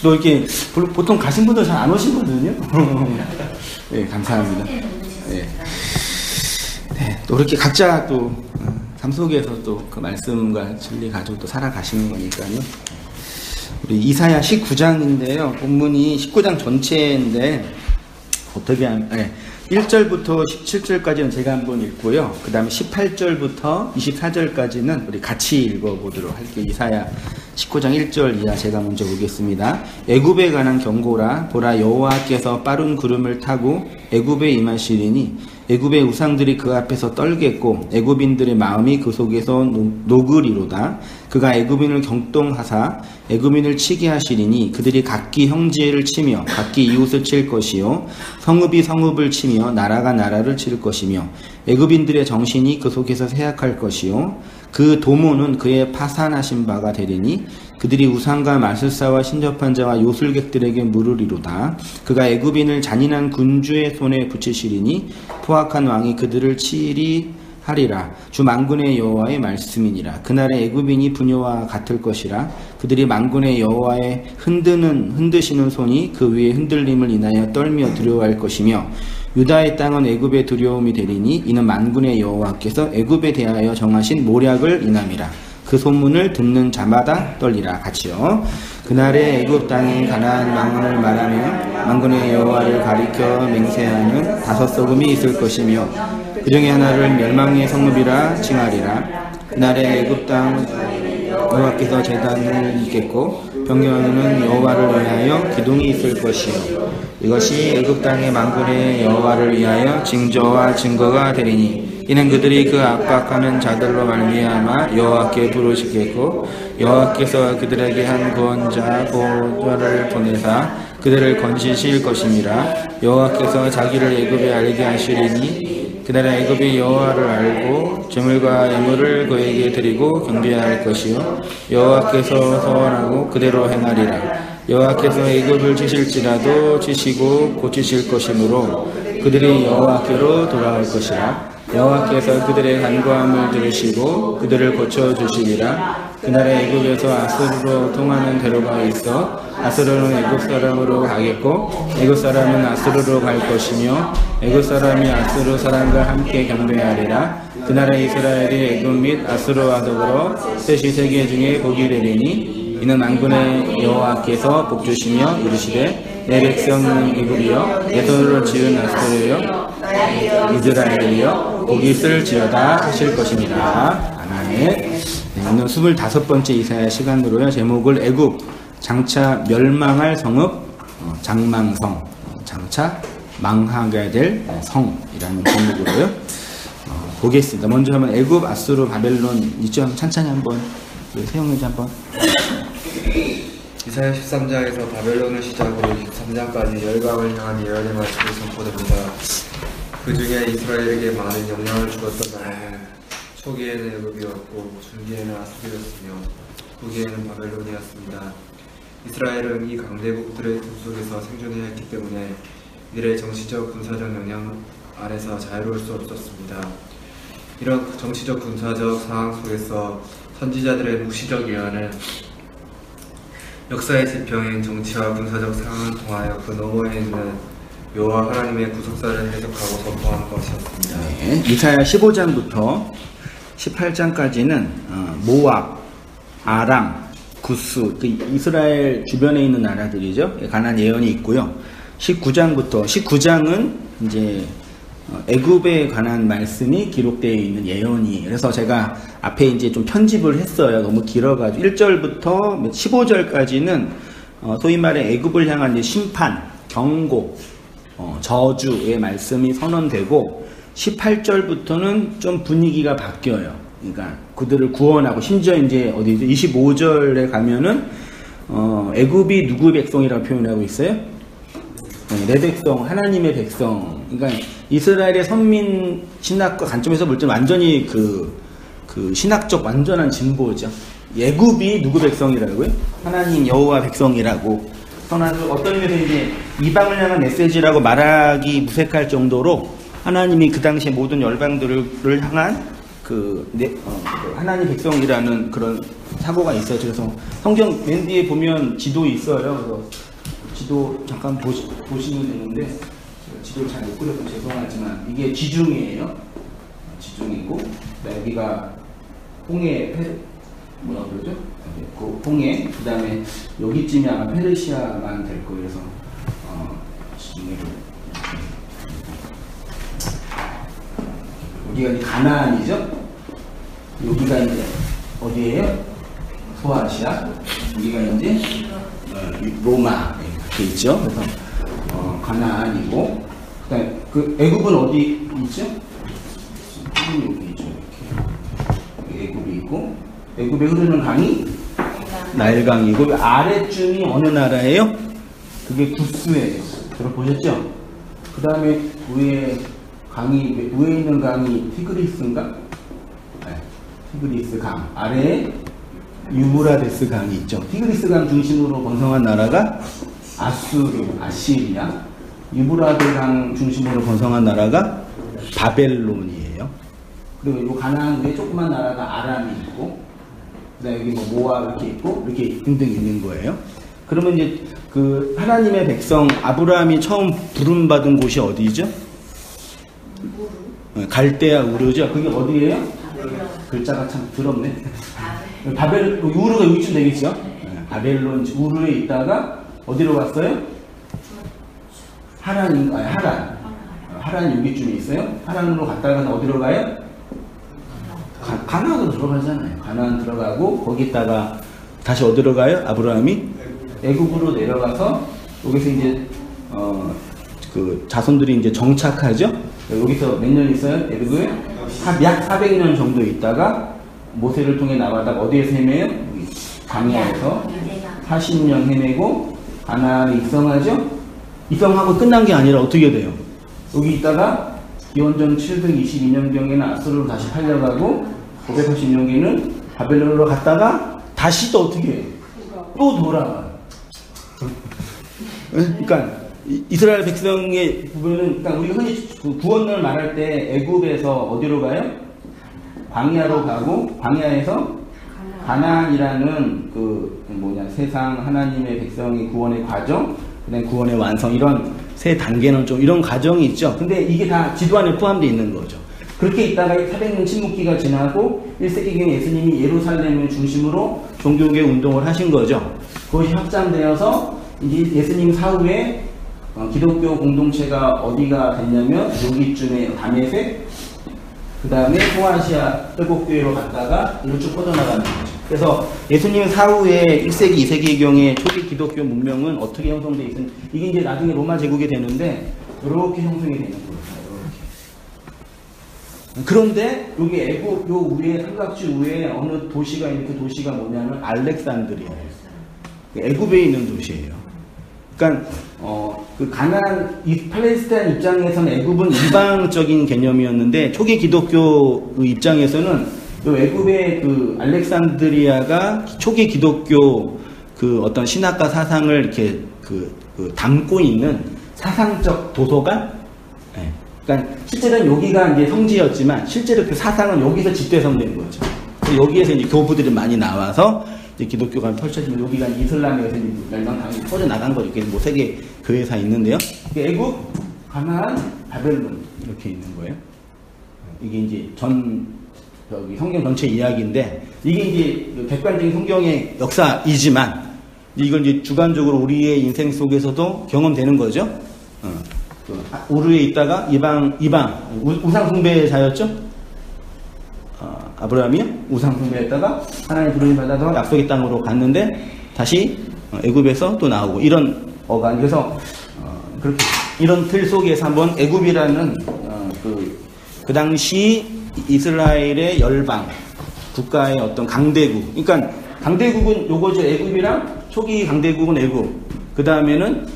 또 이렇게 보통 가신 분들 잘 안 오시거든요. 네, 감사합니다. 네. 네, 또 이렇게 각자 또 삶 속에서 또 그 말씀과 진리 가지고 또 살아가시는 거니까요. 우리 이사야 19장인데요. 본문이 19장 전체인데 어떻게 하면 1절부터 17절까지는 제가 한번 읽고요. 그 다음에 18절부터 24절까지는 우리 같이 읽어보도록 할게요. 이사야 19장 1절 이하 제가 먼저 보겠습니다. 애굽에 관한 경고라. 보라, 여호와께서 빠른 구름을 타고 애굽에 임하시리니 애굽의 우상들이 그 앞에서 떨겠고 애굽인들의 마음이 그 속에서 녹으리로다. 그가 애굽인을 경동하사 애굽인을 치게 하시리니 그들이 각기 형제를 치며 각기 이웃을 칠 것이요 성읍이 성읍을 치며 나라가 나라를 칠 것이며 애굽인들의 정신이 그 속에서 쇠약할 것이요 그 도모는 그의 파산하신 바가 되리니 그들이 우상과 마술사와 신접한 자와 요술객들에게 물으리로다. 그가 애굽인을 잔인한 군주의 손에 붙이시리니 포악한 왕이 그들을 치리 하리라. 주 만군의 여호와의 말씀이니라. 그날에 애굽인이 부녀와 같을 것이라. 그들이 만군의 여호와의 흔드시는 손이 그 위에 흔들림을 인하여 떨며 두려워할 것이며 유다의 땅은 애굽의 두려움이 되리니 이는 만군의 여호와께서 애굽에 대하여 정하신 모략을 인함이라. 그 소문을 듣는 자마다 떨리라. 같이요. 그날에 애굽 땅에 가나안 망원을 말하며 만군의 여호와를 가리켜 맹세하는 5 소금이 있을 것이며 그 중에 하나를 멸망의 성읍이라 칭하리라. 그날에 애굽 땅 여호와께서 제단을 잇겠고 병영에는 여호와를 위하여 기둥이 있을 것이요 이것이 애굽 땅의 만군의 여호와를 위하여 징조와 증거가 되리니 이는 그들이 그 압박하는 자들로 말미암아 여호와께 부르시겠고 여호와께서 그들에게 한 구원자 보좌를 보내사 그들을 건지실 것임이라. 여호와께서 자기를 애굽에 알게 하시리니 그날에 애굽이 여호와를 알고 제물과 예물을 그에게 드리고 경배할 것이요 여호와께서 서원하고 그대로 행하리라. 여호와께서 애굽을 치실지라도 치시고 고치실 것이므로 그들이 여호와께로 돌아올 것이라. 여호와께서 그들의 간구함을 들으시고 그들을 고쳐주시리라. 그날에 애굽에서 아수르로 통하는 대로가 있어 아수르는 애굽 사람으로 가겠고 애굽 사람은 아수르로 갈 것이며 애굽 사람이 아수르 사람과 함께 경배하리라. 그날에 이스라엘이 애굽 및 아수르와 더불어 셋이 세계 중에 복이 되리니 이는 만군의 여호와께서 복주시며 이르시되 내 백성은 애굽이여 내 손으로 지은 아수르여 이스라엘이여 복이 있을지어다 하실 것입니다. 아멘. 네, 오늘 25번째 이사야 시간으로요. 제목을 애굽 장차 멸망할 성읍 장망성 장차 망하게 될 성이라는 제목으로요. 보겠습니다. 먼저 한번 애굽, 아수르, 바벨론 이점 찬찬히 한번 세영님이 한번. 이사야 13장에서 바벨론을 시작으로 23장까지 열방을 향한 예언의 말씀이 선포됩니다. 그 중에 이스라엘에게 많은 영향을 주었던 나라는 초기에는 애굽이었고 중기에는 아수르였으며 후기에는 바벨론이었습니다. 이스라엘은 이 강대국들의 돈 속에서 생존해야 했기 때문에 이들의 정치적 군사적 영향 아래서 자유로울 수 없었습니다. 이런 정치적 군사적 상황 속에서 선지자들의 무시적 예언은 역사의 지평인 정치와 군사적 상황을 통하여 그 너머에 있는 여호와 하나님의 구속사를 해석하고 선포하는 것이었습니다. 네, 이사야 15장부터 18장까지는 모압, 아람, 구스, 이스라엘 주변에 있는 나라들이죠. 가나안 예언이 있고요. 19장은 이제 애굽에 관한 말씀이 기록되어 있는 예언이. 그래서 제가 앞에 이제 좀 편집을 했어요. 너무 길어가지고 1절부터 15절까지는 소위 말해 애굽을 향한 이제 심판, 경고, 저주의 말씀이 선언되고 18절부터는 좀 분위기가 바뀌어요. 그러니까 그들을 구원하고 심지어 이제 어디죠? 25절에 가면은 애굽이 누구의 백성이라고 표현하고 있어요? 내 백성, 하나님의 백성. 그러니까 이스라엘의 선민 신학과 관점에서 볼 때는 완전히 그 신학적 완전한 진보죠. 애굽이 누구 백성이라고요? 하나님 여호와 백성이라고. 어떤 의미에서 이제 이방을 향한 메시지라고 말하기 무색할 정도로 하나님이 그 당시에 모든 열방들을 향한 하나님 백성이라는 그런 사고가 있어요. 그래서 성경 맨 뒤에 보면 지도 있어요. 그래서 지도 잠깐 보시면 되는데 제가 지도를 잘 못 그려서 죄송하지만 이게 지중해예요. 지중해고 여기가 홍해 뭐라 그러죠? 그 홍해 그 다음에 여기쯤이 아마 페르시아만 될 거예요. 그래서 지중해로 여기가 이제 가나안이죠. 여기가 이제 어디예요? 소아시아. 여기가 이제 로마 이렇게 있죠. 그래서 가나안이고, 그다음에 그 애굽은 어디 있죠? 여기 있죠. 이렇게 애굽이 있고, 애굽에 흐르는 강이 나일강이고, 아래쯤이 어느 나라예요? 그게 구스예요. 들어보셨죠? 그 다음에 위에 있는 강이 티그리스인가? 네, 티그리스 강. 아래에 유브라데스 강이 있죠. 티그리스 강 중심으로 번성한 나라가 아시리아. 유브라데스 강 중심으로 번성한 나라가 바벨론이에요. 그리고 이 가나안 위에 조그만 나라가 아람이 있고, 그다음에 여기 뭐 모압 이렇게 있고, 이렇게 등등 있는 거예요. 그러면 이제 그 하나님의 백성 아브라함이 처음 부름받은 곳이 어디죠? 갈대아 우르죠. 그게 어디예요? 글자가 참 더럽네. 우르가 여기쯤 되겠죠? 바벨론 우르에 있다가 어디로 갔어요? 하란 여기쯤에 있어요. 하란으로 갔다가 어디로 가요? 가나안으로 들어가잖아요. 가나안 들어가고 거기다가 다시 어디로 가요? 아브라함이 애굽으로 내려가서 여기서 이제 그 자손들이 이제 정착하죠. 여기서 몇 년 있어요? 애굽에 약 400년 정도 있다가 모세를 통해 나가다가 어디에서 헤매요? 광야에서 40년 헤매고 가나안에 입성하죠. 입성하고 끝난 게 아니라 어떻게 돼요? 여기 있다가 기원전 722년경에는 아수르로 다시 팔려가고 580년경에는 바벨론으로 갔다가 다시 또 어떻게 해요? 또 돌아가요. 그러니까 이스라엘 백성의 부분은, 그러니까 우리가 흔히 구원을 말할 때 애굽에서 어디로 가요? 광야로 가고, 광야에서 가나안이라는 세상 하나님의 백성의 구원의 과정, 그다음에 구원의 완성, 이런 세 단계는 좀 이런 과정이 있죠. 근데 이게 다 지도 안에 포함되어 있는 거죠. 그렇게 있다가 400년 침묵기가 지나고 1세기경 예수님이 예루살렘을 중심으로 종교개혁 운동을 하신 거죠. 그것이 확장되어서 이제 예수님 사후에 기독교 공동체가 어디가 됐냐면 여기쯤에 다메섹, 그 다음에 소아시아 회복교회로 갔다가 이로 쭉 뻗어나가는 거죠. 그래서 예수님 사후에 1세기, 2세기경의 초기 기독교 문명은 어떻게 형성되어 있습니까? 이게 이제 나중에 로마 제국이 되는데 이렇게 형성이 되는 거예요. 이렇게. 그런데 여기 애굽 요 위에 삼각지 위에 어느 도시가 있는 그 도시가 뭐냐면 알렉산드리아예요. 애굽에 있는 도시예요. 그러니까 그 가나안 팔레스타인 입장에서는 애굽은 이방적인 개념이었는데 초기 기독교 입장에서는 요 애굽의 그 알렉산드리아가 초기 기독교 그 어떤 신학과 사상을 이렇게 담고 있는 사상적 도서관. 네. 그러니까 실제로는 여기가 이제 성지였지만 실제로 그 사상은 여기서 집대성된 거죠. 여기에서 이제 교부들이 많이 나와서 이제 기독교가 펼쳐지면 여기가 이슬람에서 멸망당이 퍼져 나간 거 이렇게 뭐 세계 교회사 있는데요. 애굽, 가나안, 바벨론 이렇게 있는 거예요. 이게 이제 여기 성경 전체 이야기인데 이게 이제 객관적인 성경의 역사이지만 이걸 이제 주관적으로 우리의 인생 속에서도 경험되는 거죠. 우르에 있다가 이방 우상 숭배자였죠. 아브라함이요? 우상 숭배했다가 하나님 부르심 받아서 약속의 땅으로 갔는데 다시 애굽에서 또 나오고 이런 어간. 그래서 그렇게 이런 틀 속에서 한번 애굽이라는 그 당시 이스라엘의 열방 국가의 어떤 강대국. 그러니까 강대국은 요거죠. 애굽이랑 초기 강대국은 애굽. 그 다음에는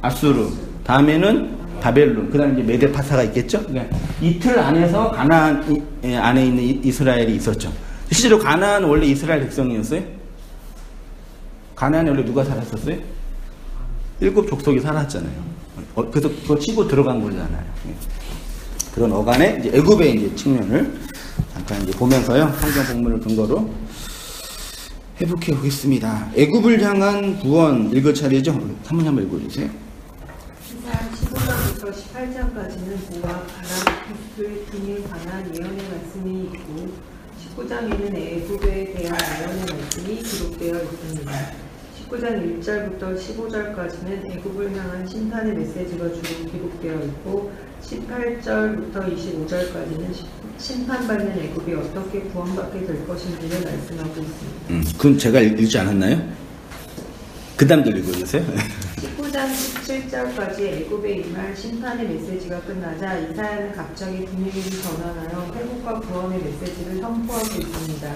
아수르. 다음에는 바벨론. 그 다음에 이제 메데파사가 있겠죠. 그러니까 이 틀 안에서 가나안 안에 있는 이스라엘이 있었죠. 실제로 가나안은 원래 이스라엘 백성이었어요. 가나안에 원래 누가 살았었어요? 7 족속이 살았잖아요. 그래서 그거 치고 들어간 거잖아요. 그런 어간의 이제 애굽의 이제 측면을 잠깐 이제 보면서요. 성경 본문을 근거로 회복해 보겠습니다. 애굽을 향한 구원 읽을 차례죠. 한번 한번 읽어주세요. 시상 15장부터 18장까지는 모압, 아람, 이스라엘 등에 관한 예언의 말씀이 있고 19장에는 애굽에 대한 예언의 말씀이 기록되어 있습니다. 19장 1절부터 15절까지는 애굽을 향한 심판의 메시지가 주로 기록되어 있고 18절부터 25절까지는 심판받는 애굽이 어떻게 구원받게 될 것인지를 말씀하고 있습니다. 그럼 제가 읽지 않았나요? 그 다음도 읽어주세요. 19장 17절까지 애굽에 임할 심판의 메시지가 끝나자 이사야는 갑자기 분위기를 전환하여 회복과 구원의 메시지를 선포하고 있습니다.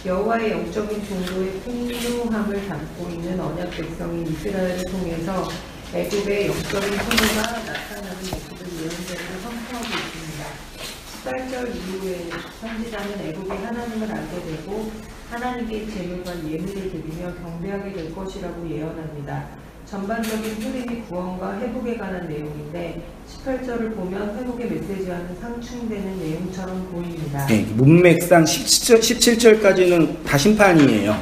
여호와의 영적인 종도의 풍요함을 담고 있는 언약 백성인 이스라엘을 통해서 애굽의 영적인 풍요가 나타나는 모습을 예언적으로 선포하고 있습니다. 18절 이후에 선지자는 애굽이 하나님을 알게 되고 하나님께 제물과 예물을 드리며 경배하게 될 것이라고 예언합니다. 전반적인 흐름이 구원과 회복에 관한 내용인데 18절을 보면 회복의 메시지와는 상충되는 내용처럼 보입니다. 네, 문맥상 17절까지는 다 심판이에요.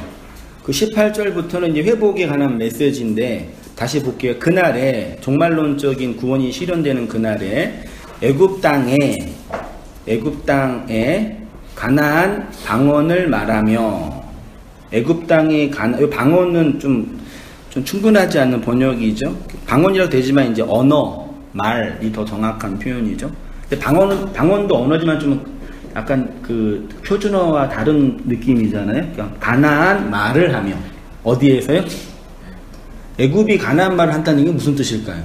그 18절부터는 이제 회복에 관한 메시지인데 다시 볼게요. 그날에 종말론적인 구원이 실현되는 그날에 애굽 땅에 가나안 방언을 말하며 애굽 땅의 방언은 좀 충분하지 않는 번역이죠. 방언이라고 되지만 이제 언어, 말이 더 정확한 표현이죠. 근데 방언도 언어지만 좀 약간 그 표준어와 다른 느낌이잖아요. 그러니까 가나안 말을 하며 어디에서요? 애굽이 가나안 말을 한다는 게 무슨 뜻일까요?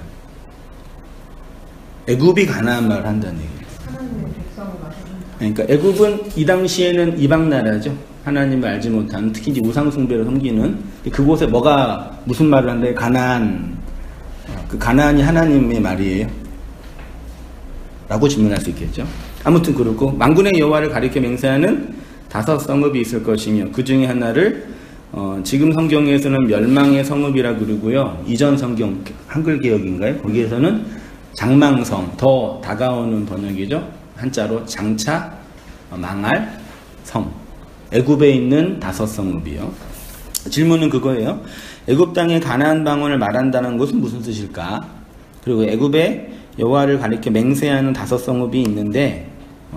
애굽이 가나안 말을 한다는 얘기예요. 하나님의 백성을 말합니다. 그러니까 애굽은 이 당시에는 이방 나라죠. 하나님을 알지 못하는, 특히 이제 우상 숭배를 섬기는 그곳에 무슨 말을 하는데 가나안, 그 가나안이 하나님의 말이에요 라고 질문할 수 있겠죠. 아무튼 그렇고 만군의 여호와를 가리켜 맹세하는 5 성읍이 있을 것이며 그 중에 하나를 지금 성경에서는 멸망의 성읍이라 그러고요. 이전 성경 한글 개혁인가요? 거기에서는 장망성, 더 다가오는 번역이죠. 한자로 장차 망할 성. 애굽에 있는 5 성읍이요. 질문은 그거예요. 애굽 땅의 가나안 방언을 말한다는 것은 무슨 뜻일까? 그리고 애굽에 여호와를 가리켜 맹세하는 5 성읍이 있는데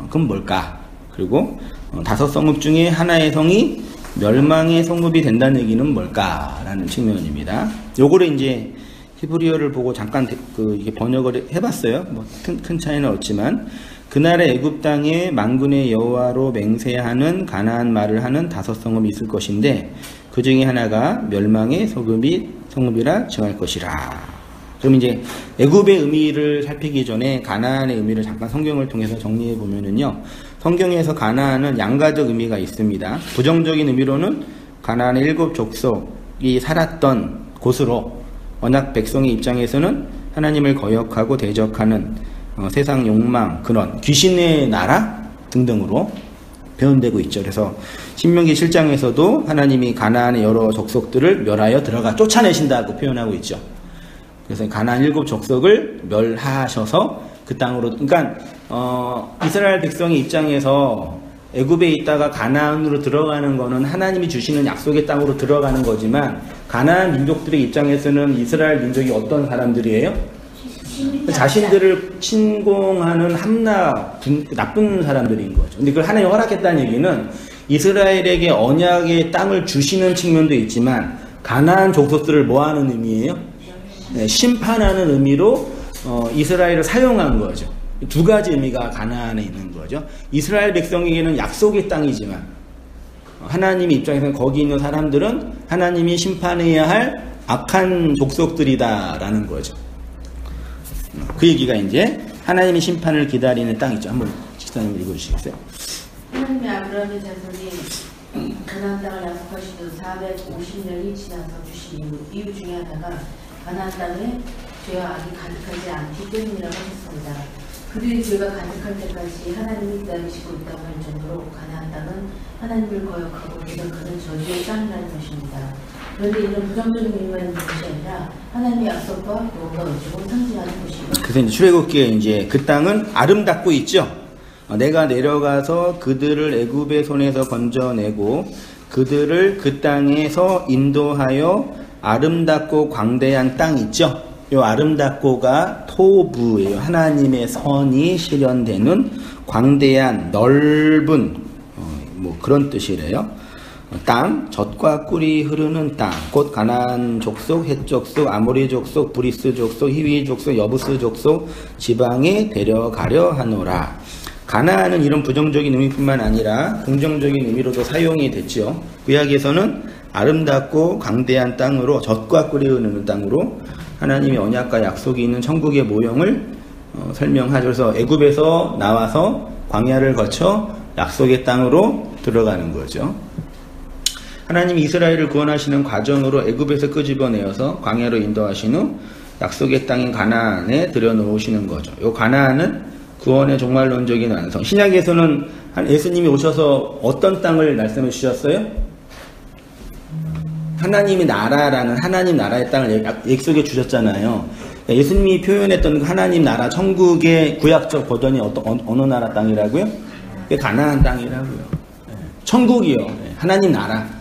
그건 뭘까? 그리고 5 성읍 중에 하나의 성이 멸망의 성읍이 된다는 얘기는 뭘까라는 측면입니다. 요거를 이제 히브리어를 보고 잠깐 이게 번역을 해봤어요. 뭐 큰 차이는 없지만 그날의 애굽 땅에 만군의 여호와로 맹세하는 가나안 말을 하는 5 성읍이 있을 것인데 그 중에 하나가 멸망의 성읍이라 정할 것이라. 그럼 이제 애굽의 의미를 살피기 전에 가나안의 의미를 잠깐 성경을 통해서 정리해 보면은요. 성경에서 가나안은 양가적 의미가 있습니다. 부정적인 의미로는 가나안의 7 족속이 살았던 곳으로 언약 백성의 입장에서는 하나님을 거역하고 대적하는 세상 욕망, 그런 귀신의 나라 등등으로 표현되고 있죠. 그래서 신명기 7장에서도 하나님이 가나안의 여러 족속들을 멸하여 쫓아내신다고 표현하고 있죠. 그래서 가나안 7 족속을 멸하셔서 그 땅으로, 그러니까 이스라엘 백성의 입장에서 애굽에 있다가 가나안으로 들어가는 거는 하나님이 주시는 약속의 땅으로 들어가는 거지만 가나안 민족들의 입장에서는 이스라엘 민족이 어떤 사람들이에요? 자신들을 침공하는 나쁜 사람들인 거죠. 근데 그걸 하나님이 허락했다는 얘기는 이스라엘에게 언약의 땅을 주시는 측면도 있지만 가나안 족속들을 뭐하는 의미예요? 네, 심판하는 의미로 이스라엘을 사용한 거죠. 2가지 의미가 가나안에 있는 거죠. 이스라엘 백성에게는 약속의 땅이지만 하나님의 입장에서는 거기 있는 사람들은 하나님이 심판해야 할 악한 족속들이다라는 거죠. 그 얘기가 이제 하나님의 심판을 기다리는 땅이죠. 한번 집사님 읽어주시겠어요? 하나님의 아브라함의 자손이 가나안 땅을 약속하시던 450년이 지나서 주신 이유 중에 하나가 가나안 땅에 죄와 악이 가득하지 않기 때문이라고 하셨습니다. 그들의 죄가 가득할 때까지 하나님이 기다리시고 있다고 할 정도로 가나안 땅은 하나님을 거역하고 대적하는 저주의 땅이라는 것입니다. 그런데 이런 부정적인 의미만 있는 것이 아니라 하나님의 약속과 무언가 의식을 상징하는 것입니다. 그래서 이제 출애굽기에 이제 그 땅은 아름답고 있죠. 내가 내려가서 그들을 애굽의 손에서 건져내고 그들을 그 땅에서 인도하여 아름답고 광대한 땅 있죠? 요 아름답고가 토부예요. 하나님의 선이 실현되는 광대한 넓은 뭐 그런 뜻이래요. 땅, 젖과 꿀이 흐르는 땅, 곧 가나안 족속, 헷 족속, 아모리 족속, 브리스 족속, 히위 족속, 여부스 족속 지방에 데려가려 하노라. 가나안은 이런 부정적인 의미뿐만 아니라 긍정적인 의미로도 사용이 됐죠. 구약에서는 아름답고 광대한 땅으로, 젖과 꿀이 흐르는 땅으로 하나님의 언약과 약속이 있는 천국의 모형을 설명하죠. 그래서 애굽에서 나와서 광야를 거쳐 약속의 땅으로 들어가는 거죠. 하나님이 이스라엘을 구원하시는 과정으로 애굽에서 끄집어내어서 광야로 인도하신 후 약속의 땅인 가나안에 들여놓으시는 거죠. 이 가나안은 구원의 종말론적인 완성. 신약에서는 예수님이 오셔서 어떤 땅을 말씀해 주셨어요? 하나님의 나라라는 하나님 나라의 땅을 약속해 주셨잖아요. 예수님이 표현했던 하나님 나라, 천국의 구약적 버전이 어느 나라 땅이라고요? 가나안 땅이라고요. 천국이요. 하나님 나라.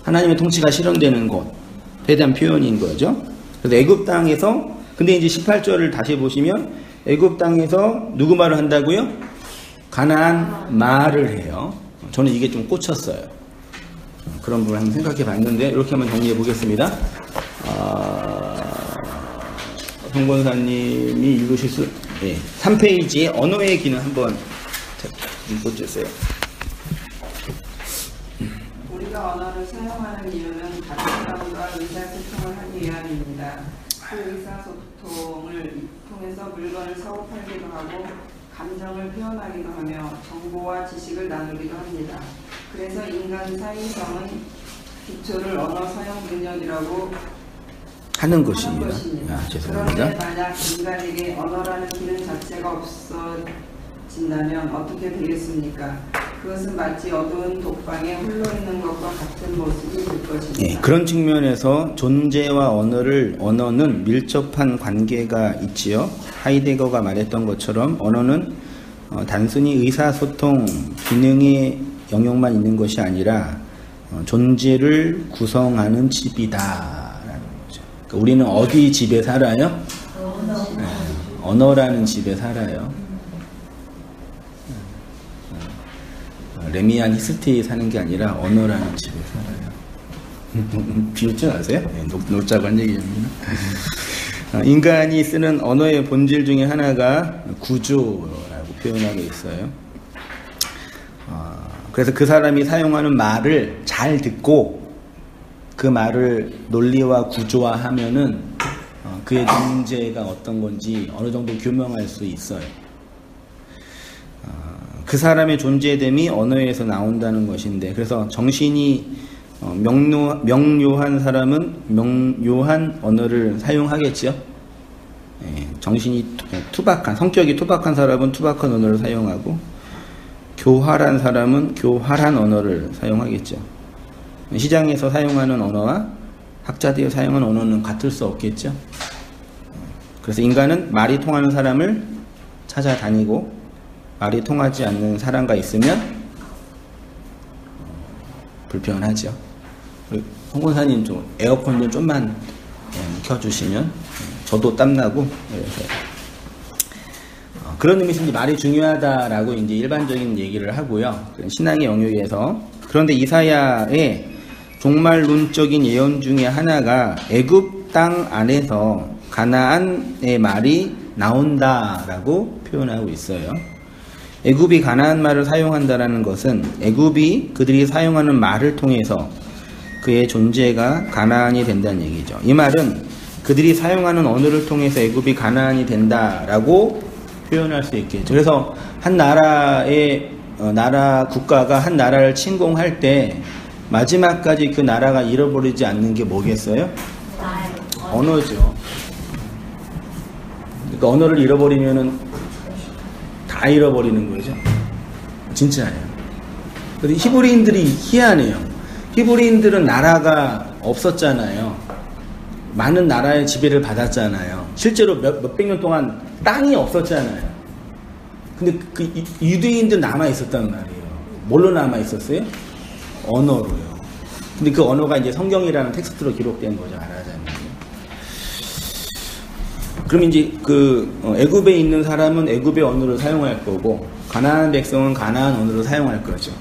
하나님의 통치가 실현되는 곳에 대한 표현인 거죠. 그래서 애굽 땅에서, 근데 이제 18절을 다시 보시면 애굽 땅에서 누구 말을 한다고요? 가나안 말을 해요. 저는 이게 좀 꽂혔어요. 그런 부분을 한번 생각해 봤는데 이렇게 한번 정리해 보겠습니다. 성권사님이 읽으실 수, 3페이지에 언어의 기능 한번 읽어주세요. 우리가 언어를 사용하는 이유는 다른 사람과 의사소통을 하기 위함입니다. 그 의사소통을 통해서 물건을 사고 팔기도 하고 감정을 표현하기도 하며 정보와 지식을 나누기도 합니다. 그래서 인간 사이성은 기초를 언어 사용 능력이라고 하는 것입니다. 죄송합니다. 그런데 만약 인간에게 언어라는 기능 자체가 없어진다면 어떻게 되겠습니까? 그것은 마치 어두운 독방에 홀로 있는 것과 같은 모습이 될 것입니다. 그런 측면에서 존재와 언어는 밀접한 관계가 있지요. 하이데거가 말했던 것처럼 언어는 단순히 의사소통 기능의 영역만 있는 것이 아니라 존재를 구성하는 집이다라는 거죠. 그러니까 우리는 어디 집에 살아요? 언어라는 집에 살아요. 레미안 히스테에 사는 게 아니라 언어라는 집에 살아요. 비웃지 마세요. 놀자고 한 얘기입니다. 인간이 쓰는 언어의 본질 중에 하나가 구조라고 표현하고 있어요. 그래서 그 사람이 사용하는 말을 잘 듣고 그 말을 논리와 구조화하면은 그의 존재가 어떤 건지 어느 정도 규명할 수 있어요. 그 사람의 존재됨이 언어에서 나온다는 것인데, 그래서 정신이 명료한 사람은 명료한 언어를 사용하겠죠. 정신이 투박한, 성격이 투박한 사람은 투박한 언어를 사용하고, 교활한 사람은 교활한 언어를 사용하겠죠. 시장에서 사용하는 언어와 학자들이 사용하는 언어는 같을 수 없겠죠. 그래서 인간은 말이 통하는 사람을 찾아다니고 말이 통하지 않는 사람과 있으면 불편하죠. 홍권사님 좀 에어컨 좀 좀만 켜주시면 저도 땀나고 그런 의미에서 이제 말이 중요하다라고 이제 일반적인 얘기를 하고요. 신앙의 영역에서. 그런데 이사야의 종말론적인 예언 중에 하나가 애굽 땅 안에서 가나안의 말이 나온다라고 표현하고 있어요. 애굽이 가나안 말을 사용한다라는 것은 애굽이 그들이 사용하는 말을 통해서 그의 존재가 가나안이 된다는 얘기죠. 이 말은 그들이 사용하는 언어를 통해서 애굽이 가나안이 된다라고 표현할 수 있겠죠. 그래서 한 나라의 국가가 한 나라를 침공할 때 마지막까지 그 나라가 잃어버리지 않는 게 뭐겠어요? 언어죠. 그러니까 언어를 잃어버리면은 다 잃어버리는 거죠. 진짜예요. 근데 히브리인들이 희한해요. 히브리인들은 나라가 없었잖아요. 많은 나라의 지배를 받았잖아요. 실제로 몇백 년 동안 땅이 없었잖아요. 근데 그 유대인들 남아 있었단 말이에요. 뭘로 남아 있었어요? 언어로요. 근데 그 언어가 이제 성경이라는 텍스트로 기록된 거죠, 말하자면. 그럼 이제 애굽에 있는 사람은 애굽의 언어를 사용할 거고, 가나안 백성은 가나안 언어를 사용할 거죠.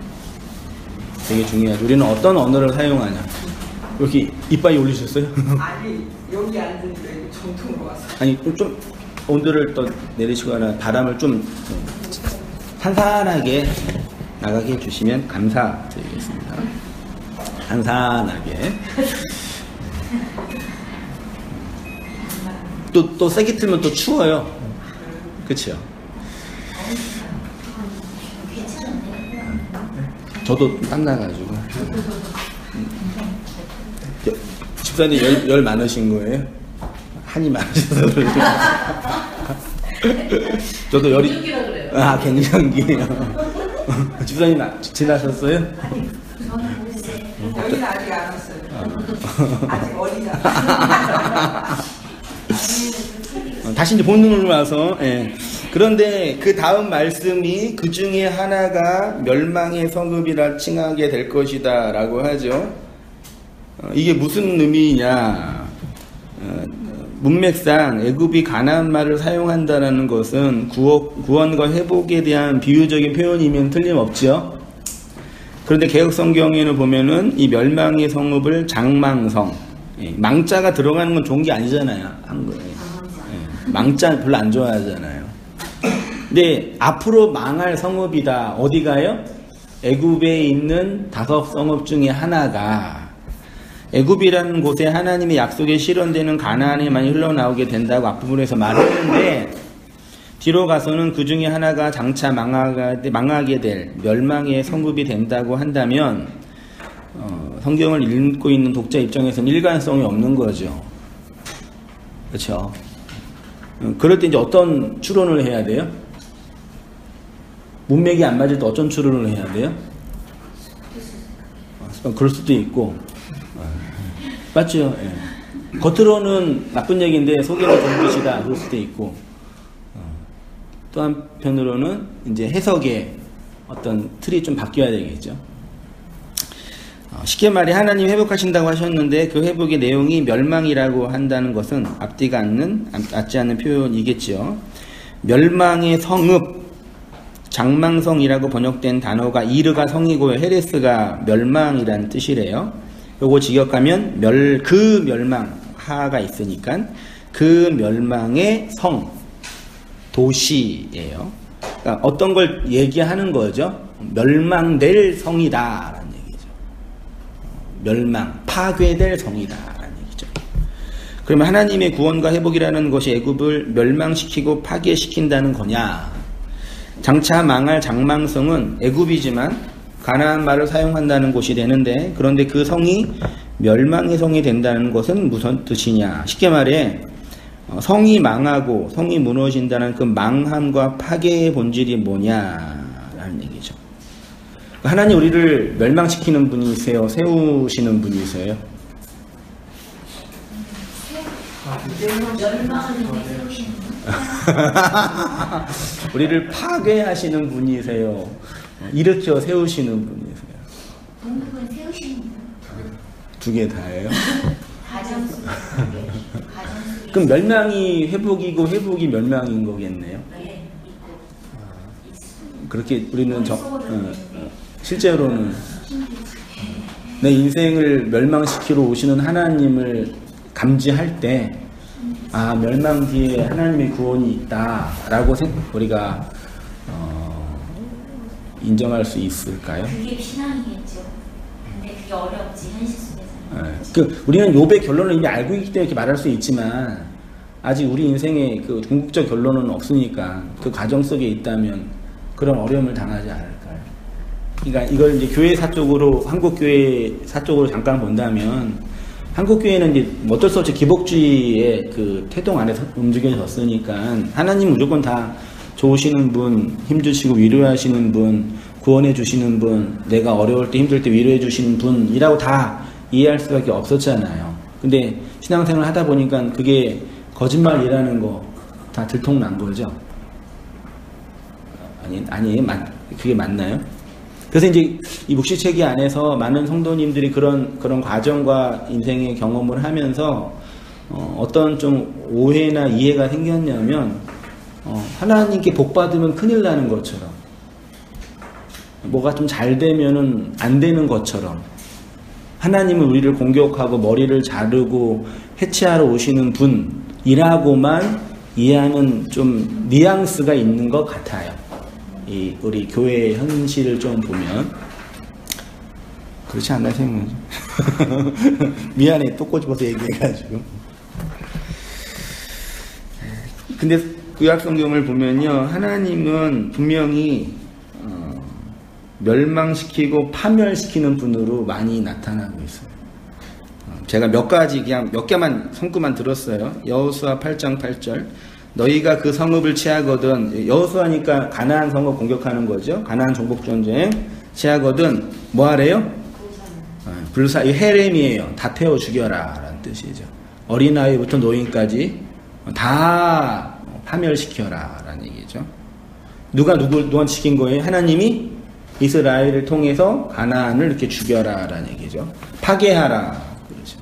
되게 중요하죠. 우리는 어떤 언어를 사용하냐. 이렇게 이빨이 올리셨어요? 아니 여기 앉는데 정통으로 와서. 아니 좀 온도를 또 내리시거나 바람을 좀 산산하게 나가게 해주시면 감사드리겠습니다. 산산하게. 또 세게 틀면 또 추워요. 그렇죠? 저도 땀 나가지고. 집사님 열 많으신 거예요? 한이 많으셔서 그러죠. 저도 열이. 갱년기라 그래요. 아, 갱년기. 집사님 지나셨어요? 여기는 아직 안 왔어요. 아직 어리잖아. 다시 이제 본문으로 와서, 예. 그런데 그 다음 말씀이 그 중에 하나가 멸망의 성읍이라 칭하게 될 것이다 라고 하죠. 이게 무슨 의미냐. 문맥상 애굽이 가나안 말을 사용한다라는 것은 구원과 회복에 대한 비유적인 표현이면 틀림없죠. 그런데 개혁성경에는 보면은 이 멸망의 성읍을 장망성, 망자가 들어가는 건 좋은 게 아니잖아요. 한국에. 망자 별로 안 좋아하잖아요. 근데 앞으로 망할 성읍이다. 어디가요? 애굽에 있는 5성읍 중에 하나가, 애굽이라는 곳에 하나님의 약속에 실현되는 가나안이 많이 흘러나오게 된다고 앞부분에서 말했는데, 뒤로 가서는 그 중에 하나가 장차 망하게 될 멸망의 성읍이 된다고 한다면, 성경을 읽고 있는 독자 입장에서는 일관성이 없는 거죠. 그렇죠? 그럴 때 이제 어떤 추론을 해야 돼요? 문맥이 안 맞을 때 어떤 추론을 해야 돼요? 그럴 수도 있고. 맞죠? 예. 겉으로는 나쁜 얘기인데 속에는 좋은 뜻이다. 그럴 수도 있고. 또 한편으로는 이제 해석의 어떤 틀이 좀 바뀌어야 되겠죠. 쉽게 말해 하나님 회복하신다고 하셨는데 그 회복의 내용이 멸망이라고 한다는 것은 앞지 않는 표현이겠죠. 멸망의 성읍, 장망성이라고 번역된 단어가 이르가 성이고요. 헤레스가 멸망이라는 뜻이래요. 요거 직역하면 그 멸망, 하가 있으니까 그 멸망의 성, 도시예요. 그러니까 어떤 걸 얘기하는 거죠. 멸망될 성이다. 멸망, 파괴될 성이다라는 얘기죠. 그러면 하나님의 구원과 회복이라는 것이 애굽을 멸망시키고 파괴시킨다는 거냐? 장차 망할 장망성은 애굽이지만 가나안 말을 사용한다는 곳이 되는데, 그런데 그 성이 멸망의 성이 된다는 것은 무슨 뜻이냐? 쉽게 말해 성이 망하고 성이 무너진다는 그 망함과 파괴의 본질이 뭐냐라는 얘기죠. 하나님 우리를 멸망시키는 분이세요? 세우시는 분이세요? 우리를 파괴하시는 분이세요? 일으켜 세우시는 분이세요? 동급은 세우시는 분. 두 개 다예요? 가정수. 그럼 멸망이 회복이고 회복이 멸망인 거겠네요? 네, 있고. 그렇게 우리는 실제로는 내 인생을 멸망시키러 오시는 하나님을 감지할 때, 아, 멸망 뒤에 하나님의 구원이 있다라고 우리가 인정할 수 있을까요? 그게 신앙이겠죠. 근데 그게 어렵지, 현실 속에서는. 우리는 욥의 결론을 이미 알고 있기 때문에 이렇게 말할 수 있지만, 아직 우리 인생에 그 궁극적 결론은 없으니까 그 과정 속에 있다면 그런 어려움을 당하지 않을까요? 그러니까 이걸 이제 교회사 쪽으로, 한국교회사 쪽으로 잠깐 본다면, 한국교회는 이제 어쩔 수 없이 기복주의의 그 태동 안에서 움직여졌으니까, 하나님 무조건 다 좋으시는 분, 힘주시고 위로하시는 분, 구원해 주시는 분, 내가 어려울 때 힘들 때 위로해 주시는 분이라고 다 이해할 수밖에 없었잖아요. 근데 신앙생활을 하다 보니까 그게 거짓말이라는 거 다 들통난 거죠. 그게 맞나요? 그래서 이제 이 묵시체계 안에서 많은 성도님들이 그런 과정과 인생의 경험을 하면서 어떤 좀 오해나 이해가 생겼냐면 하나님께 복 받으면 큰일 나는 것처럼, 뭐가 좀 잘 되면은 안 되는 것처럼, 하나님은 우리를 공격하고 머리를 자르고 해체하러 오시는 분이라고만 이해하는 좀 뉘앙스가 있는 것 같아요. 이 우리 교회의 현실을 좀 보면 그렇지 않나 생각하죠. 미안해, 또 꼬집어서 얘기해가지고. 근데 구약성경을 보면요, 하나님은 분명히 멸망시키고 파멸시키는 분으로 많이 나타나고 있어요. 제가 몇 개만 손꼽만 들었어요. 여호수아 8장 8절. 너희가 그 성읍을 취하거든, 여호수아니까 가나안 성읍 공격하는 거죠. 가나안 정복 전쟁 취하거든 뭐 하래요? 불사, 이 헤렘이에요. 다 태워 죽여라 라는 뜻이죠. 어린아이부터 노인까지 다 파멸시켜라 라는 얘기죠. 누구한테 시킨 거예요? 하나님이 이스라엘을 통해서 가나안을 이렇게 죽여라 라는 얘기죠. 파괴하라 그러죠.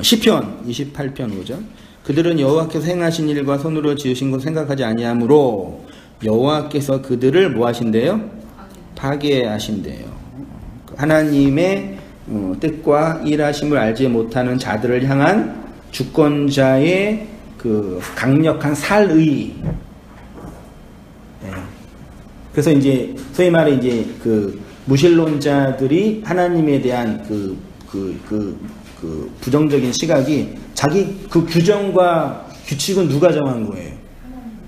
시편 28편 5절. 그들은 여호와께서 행하신 일과 손으로 지으신 것 생각하지 아니하므로 여호와께서 그들을 뭐 하신대요? 파괴하신대요. 하나님의 뜻과 일하심을 알지 못하는 자들을 향한 주권자의 그 강력한 살의. 네. 그래서 이제 소위 말해 이제 그 무신론자들이 하나님에 대한 그 부정적인 시각이, 자기 그 규정과 규칙은 누가 정한 거예요?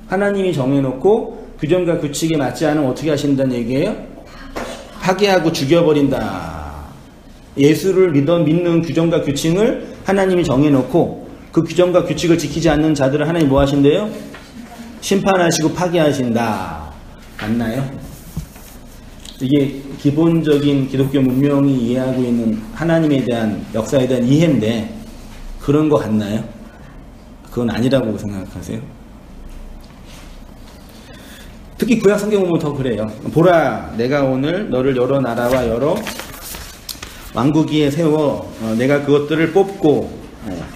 하나님이 정해놓고 규정과 규칙에 맞지 않으면 어떻게 하신다는 얘기예요? 파괴하고 죽여버린다. 예수를 믿는 규정과 규칙을 하나님이 정해놓고 그 규정과 규칙을 지키지 않는 자들을 하나님 뭐 하신대요? 심판하시고 파괴하신다. 맞나요? 이게 기본적인 기독교 문명이 이해하고 있는 하나님에 대한 역사에 대한 이해인데 그런 거 같나요? 그건 아니라고 생각하세요? 특히 구약 성경 보면 더 그래요. 보라, 내가 오늘 너를 여러 나라와 여러 왕국 위에 세워 내가 그것들을 뽑고,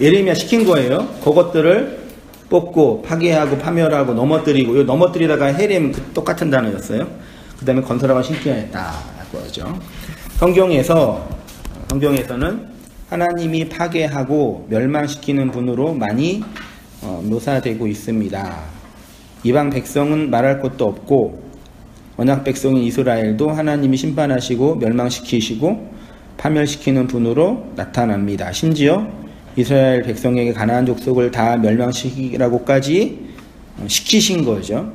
예레미야 시킨 거예요. 그것들을 뽑고 파괴하고 파멸하고 넘어뜨리고, 이 넘어뜨리다가 헤렘 똑같은 단어였어요. 그 다음에 건설하고 심게 했다라고 하죠. 성경에서는 하나님이 파괴하고 멸망시키는 분으로 많이 묘사되고 있습니다. 이방 백성은 말할 것도 없고 언약 백성인 이스라엘도 하나님이 심판하시고 멸망시키시고 파멸시키는 분으로 나타납니다. 심지어 이스라엘 백성에게 가나안 족속을 다 멸망시키라고까지 시키신 거죠.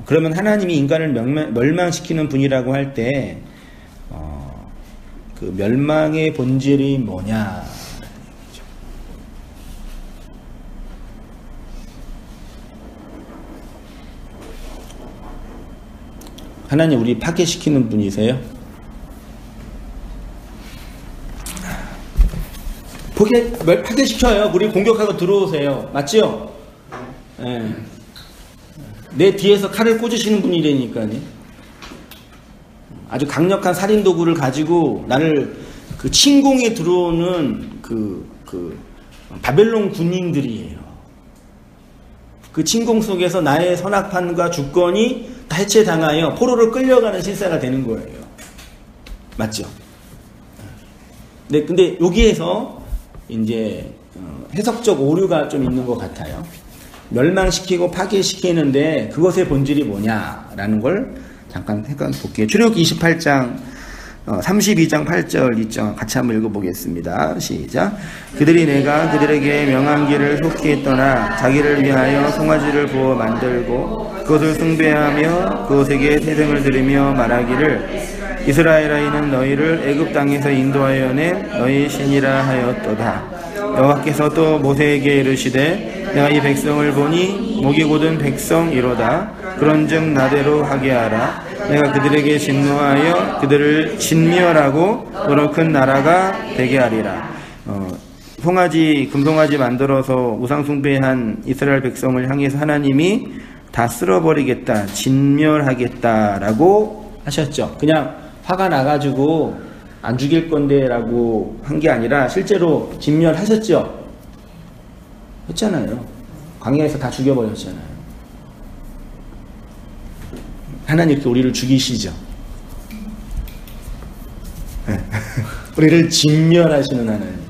그러면 하나님이 인간을 멸망시키는 분이라고 할 때 그 멸망의 본질이 뭐냐? 하나님 우리 파괴시키는 분이세요? 파괴시켜요. 우리 공격하고 들어오세요. 맞지요? 네. 내 뒤에서 칼을 꽂으시는 분이라니까요. 아주 강력한 살인 도구를 가지고 나를 그 침공에 들어오는 그 바벨론 군인들이에요. 그 침공 속에서 나의 선악판과 주권이 다 해체당하여 포로로 끌려가는 실세가 되는 거예요. 맞죠? 네, 근데 여기에서 이제 해석적 오류가 좀 있는 것 같아요. 멸망시키고 파괴시키는데 그것의 본질이 뭐냐라는 걸 잠깐 생각해 볼게요. 출애굽기 28장 32장 8절 있죠. 같이 한번 읽어보겠습니다. 시작. 그들이 내가 그들에게 명한 길을 속히 떠나 자기를 위하여 송아지를 부어 만들고 그것을 숭배하며 그것에게 태생을 들이며 말하기를 이스라엘아 이는 너희를 애굽 땅에서 인도하여 낸 너희 신이라 하였도다. 여호와께서 또 모세에게 이르시되 내가 이 백성을 보니 목이 곧은 백성이로다. 그런즉 나대로 하게 하라. 내가 그들에게 진노하여 그들을 진멸하고 너로 큰 나라가 되게 하리라. 금송아지 만들어서 우상 숭배한 이스라엘 백성을 향해서 하나님이 다 쓸어버리겠다, 진멸하겠다라고 하셨죠. 그냥 화가 나가지고 안 죽일 건데라고 한 게 아니라 실제로 진멸하셨죠. 했잖아요. 광야에서 다 죽여버렸잖아요. 하나님께 우리를 죽이시죠. 네. 우리를 진멸하시는 하나님.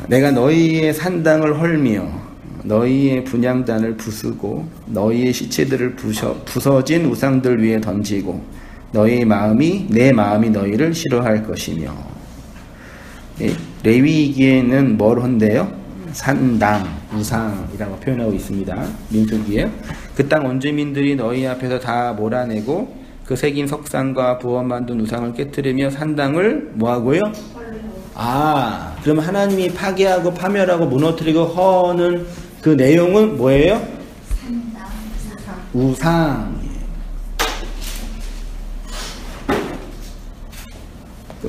내가 너희의 산당을 헐며 너희의 분향단을 부수고 너희의 시체들을 부서진 우상들 위에 던지고 내 마음이 너희를 싫어할 것이며. 레위기에는 뭘 한대요? 산당, 우상이라고 표현하고 있습니다. 민수기에. 그 땅 원주민들이 너희 앞에서 다 몰아내고 그 새긴 석상과 부어 만든 우상을 깨뜨리며 산당을 뭐하고요? 그럼 하나님이 파괴하고 파멸하고 무너뜨리고 허는 그 내용은 뭐예요? 산당, 우상.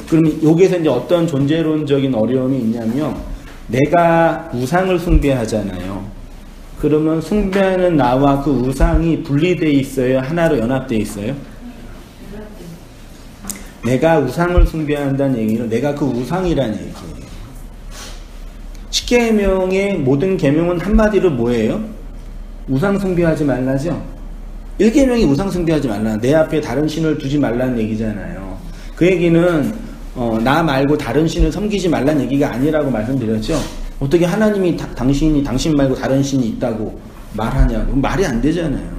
그럼 여기에서 이제 어떤 존재론적인 어려움이 있냐면, 내가 우상을 숭배하잖아요. 그러면 숭배하는 나와 그 우상이 분리되어 있어요? 하나로 연합되어 있어요? 내가 우상을 숭배한다는 얘기는 내가 그 우상이라는 얘기예요. 10계명의 모든 계명은 한마디로 뭐예요? 우상 숭배하지 말라죠? 1계명이 우상 숭배하지 말라. 내 앞에 다른 신을 두지 말라는 얘기잖아요. 그 얘기는 나 말고 다른 신을 섬기지 말라는 얘기가 아니라고 말씀드렸죠. 어떻게 하나님이 당신 말고 다른 신이 있다고 말하냐고. 말이 안 되잖아요.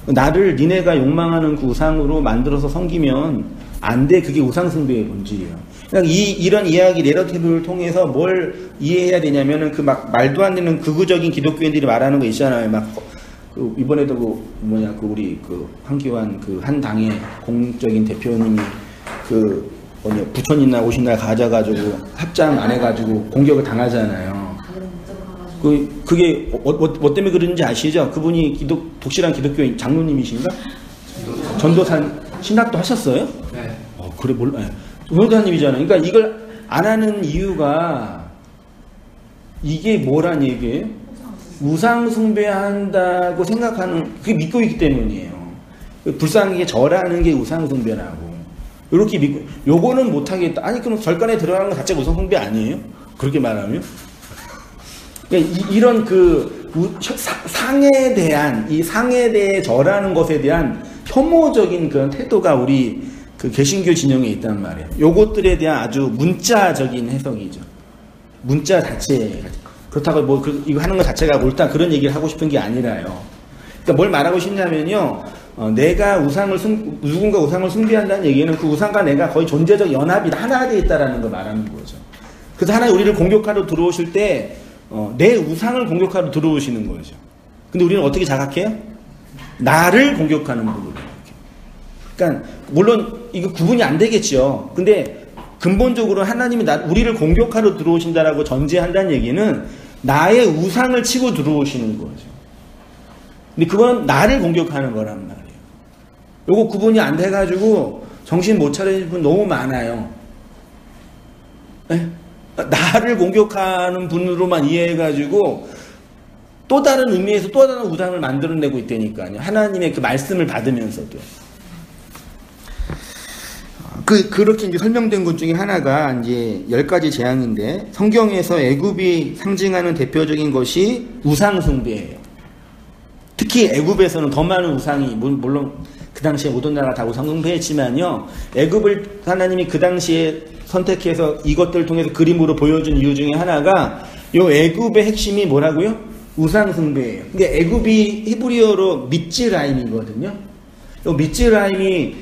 나를 니네가 욕망하는 그 우상으로 만들어서 섬기면 안 돼. 그게 우상 숭배의 본질이에요. 그러니까 이런 이야기 내러티브를 통해서 뭘 이해해야 되냐면은 그 막 말도 안 되는 극우적인 기독교인들이 말하는 거 있잖아요. 막 이번에도 우리 황교안 한 당의 공적인 대표님이 부처님 날 오신 날 가져가지고 합장 안 해가지고 공격을 당하잖아요. 그게 뭐 때문에 그런지 아시죠? 그분이 독실한 기독교인 장로님이신가? 전도산 신학도 하셨어요? 네. 그래 몰라. 전도사님이잖아요. 그러니까 이걸 안 하는 이유가 이게 뭐란 얘기예요? 우상 숭배한다고 생각하는, 그게 믿고 있기 때문이에요. 불쌍하게 절하는 게 우상 숭배라고. 이렇게 믿고, 요거는 못하겠다. 아니, 그럼 절간에 들어가는 것 자체가 우상 숭배 아니에요? 그렇게 말하면? 그러니까 이런 상에 대한, 이 상에 대해 절하는 것에 대한 혐오적인 그런 태도가 우리 개신교 진영에 있단 말이에요. 요것들에 대한 아주 문자적인 해석이죠. 문자 자체. 그렇다고 이거 하는 것 자체가 옳다 그런 얘기를 하고 싶은 게 아니라요. 그러니까 뭘 말하고 싶냐면요. 내가 누군가 우상을 숭배한다는 얘기는 그 우상과 내가 거의 존재적 연합이 하나 되어 있다라는 걸 말하는 거죠. 그래서 하나님 우리를 공격하러 들어오실 때, 내 우상을 공격하러 들어오시는 거죠. 근데 우리는 어떻게 자각해요? 나를 공격하는 부분을. 그러니까, 물론, 이거 구분이 안 되겠죠. 근데, 근본적으로 하나님이 우리를 공격하러 들어오신다라고 전제한다는 얘기는 나의 우상을 치고 들어오시는 거죠. 근데 그건 나를 공격하는 거란 말이에요. 요거 구분이 안 돼가지고 정신 못 차리는 분 너무 많아요. 네? 나를 공격하는 분으로만 이해해가지고 또 다른 의미에서 또 다른 우상을 만들어내고 있다니까요. 하나님의 그 말씀을 받으면서도. 그렇게 이제 설명된 것 중에 하나가 이제 10가지 재앙인데, 성경에서 애굽이 상징하는 대표적인 것이 우상숭배예요. 특히 애굽에서는 더 많은 우상이, 물론 그 당시에 모든 나라가 다 우상숭배했지만요, 애굽을 하나님이 그 당시에 선택해서 이것들을 통해서 그림으로 보여준 이유 중에 하나가 요 애굽의 핵심이 뭐라고요? 우상숭배예요. 근데 애굽이 히브리어로 미츠라임이거든요. 요 미츠라임이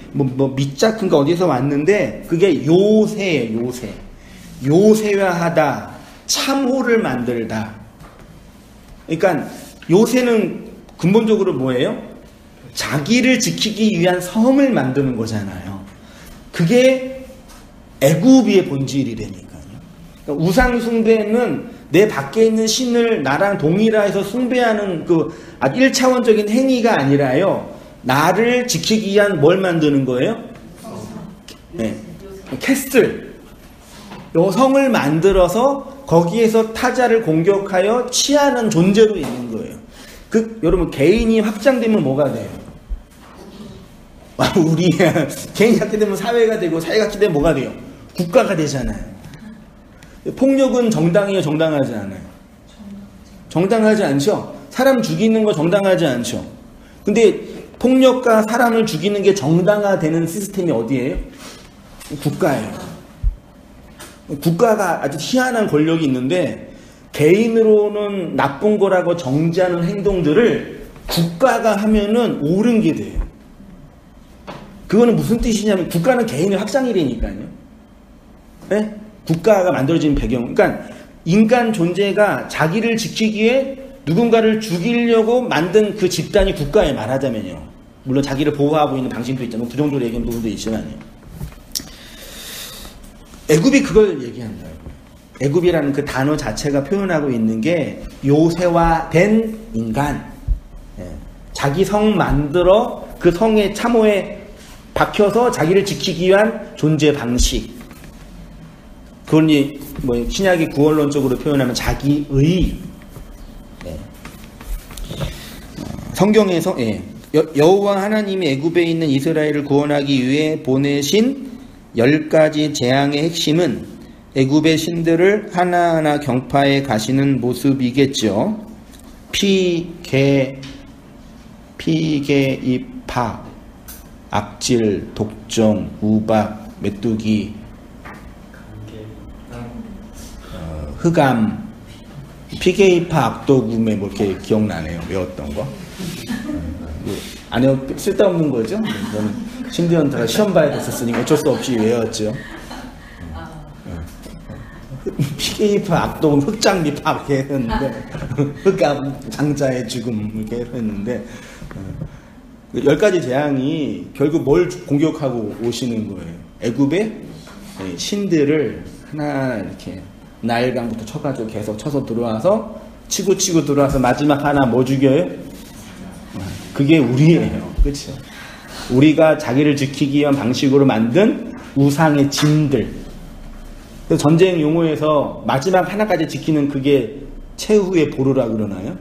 밑자 큰가 어디서 왔는데 그게 요새예요. 요새화하다, 참호를 만들다. 그러니까 요새는 근본적으로 뭐예요? 자기를 지키기 위한 섬을 만드는 거잖아요. 그게 애굽의 본질이라니까요. 그러니까 우상 숭배는 내 밖에 있는 신을 나랑 동일화해서 숭배하는 그 1차원적인 행위가 아니라요. 나를 지키기 위한 뭘 만드는 거예요? 네. 캐슬. 요 성을 만들어서 거기에서 타자를 공격하여 취하는 존재로 있는 거예요. 여러분 개인이 확장되면 뭐가 돼요? 우리 개인이 확장되면 사회가 되고 사회가 확장되면 뭐가 돼요? 국가가 되잖아요. 폭력은 정당해요, 정당하지 않아요? 정당하지 않죠? 사람 죽이는 거 정당하지 않죠? 근데 폭력과 사람을 죽이는 게 정당화되는 시스템이 어디예요? 국가예요. 국가가 아주 희한한 권력이 있는데 개인으로는 나쁜 거라고 정지하는 행동들을 국가가 하면은 옳은 게 돼요. 그거는 무슨 뜻이냐면 국가는 개인의 확장이라니까요. 네? 국가가 만들어진 배경. 그러니까 인간 존재가 자기를 지키기 위해 누군가를 죽이려고 만든 그 집단이 국가에 말하자면요. 물론 자기를 보호하고 있는 방식도 있잖아요. 부정적으로 얘기하는 부분도 있지만요. 애굽이 그걸 얘기한다. 애굽이라는 그 단어 자체가 표현하고 있는 게 요새화된 인간. 자기 성 만들어 그 성의 참호에 박혀서 자기를 지키기 위한 존재 방식. 그건 뭐 신약의 구원론적으로 표현하면 자기의. 성경에서 여호와 하나님이 애굽에 있는 이스라엘을 구원하기 위해 보내신 10가지 재앙의 핵심은 애굽의 신들을 하나하나 경파해 가시는 모습이겠죠. 피개입파, 악질, 독종, 우박, 메뚜기, 흑암, 피개입파, 악도구매 뭐 이렇게 기억나네요. 외웠던 거. 안 외워 쓸데없는 거죠. 저는 심지어 시험 봐야 됐었으니까 어쩔 수 없이 외웠죠. 피개입파, 악도금, 흑장미파 이렇게 했는데 흑암, 장자의 죽음 이렇게 했는데 10가지 재앙이 결국 뭘 공격하고 오시는 거예요. 애굽의 신들을 하나 이렇게 나일강부터 쳐가지고 계속 쳐서 들어와서 치고 들어와서 마지막 하나 뭐 죽여요? 그게 우리예요. 그렇죠? 우리가 자기를 지키기 위한 방식으로 만든 우상의 진들. 그래서 전쟁 용어에서 마지막 하나까지 지키는 그게 최후의 보루라 그러나요?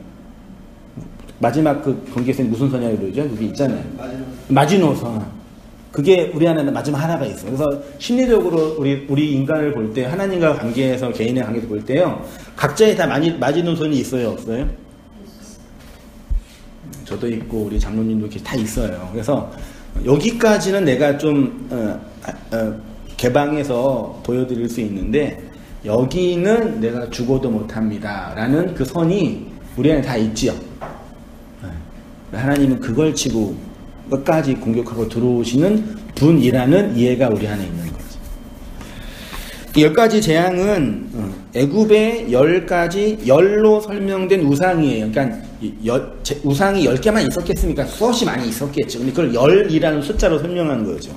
마지막 그 경계선이 무슨 선이라고 그러죠? 그게 있잖아요. 마지노선. 그게 우리 안에 마지막 하나가 있어요. 그래서 심리적으로 우리 인간을 볼 때 하나님과 관계에서 개인의 관계에서 볼 때요. 각자의 다 마지노선이 있어요, 없어요? 저도 있고 우리 장로님도 이렇게 다 있어요. 그래서 여기까지는 내가 좀 개방해서 보여드릴 수 있는데 여기는 내가 죽어도 못합니다 라는 그 선이 우리 안에 다 있지요. 하나님은 그걸 치고 끝까지 공격하고 들어오시는 분이라는 이해가 우리 안에 있는 거죠. 이 10가지 재앙은 애굽의 10가지 열로 설명된 우상이에요. 그러니까 우상이 10개만 있었겠습니까? 수없이 많이 있었겠죠. 근데 그걸 10이라는 숫자로 설명한 거죠.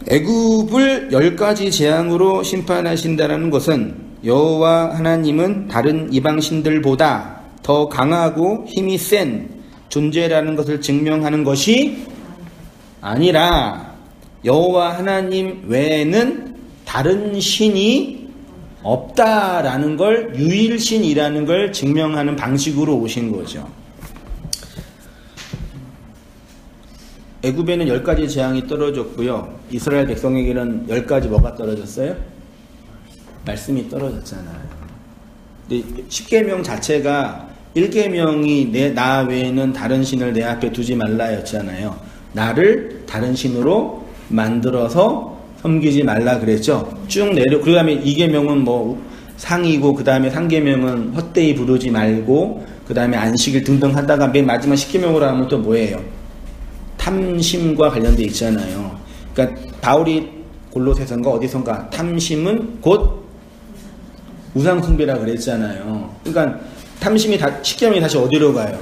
애굽을 10가지 재앙으로 심판하신다는 것은 여호와 하나님은 다른 이방 신들보다 더 강하고 힘이 센 존재라는 것을 증명하는 것이 아니라 여호와 하나님 외에는 다른 신이 없다라는 걸 유일신이라는 걸 증명하는 방식으로 오신 거죠. 애굽에는 10가지 재앙이 떨어졌고요. 이스라엘 백성에게는 10가지 뭐가 떨어졌어요? 말씀이 떨어졌잖아요. 근데 10계명 자체가 1계명이 나 외에는 다른 신을 내 앞에 두지 말라였잖아요. 나를 다른 신으로 만들어서 섬기지 말라 그랬죠. 쭉 내려. 그 다음에 2계명은 뭐 상이고, 그 다음에 3계명은 헛되이 부르지 말고, 그 다음에 안식일 등등 하다가 맨 마지막 10계명으로 하면 또 뭐예요? 탐심과 관련돼 있잖아요. 그러니까 바울이 골로새서인가 어디선가 탐심은 곧 우상숭배라 그랬잖아요. 그러니까 탐심이 10계명이 다시 어디로 가요?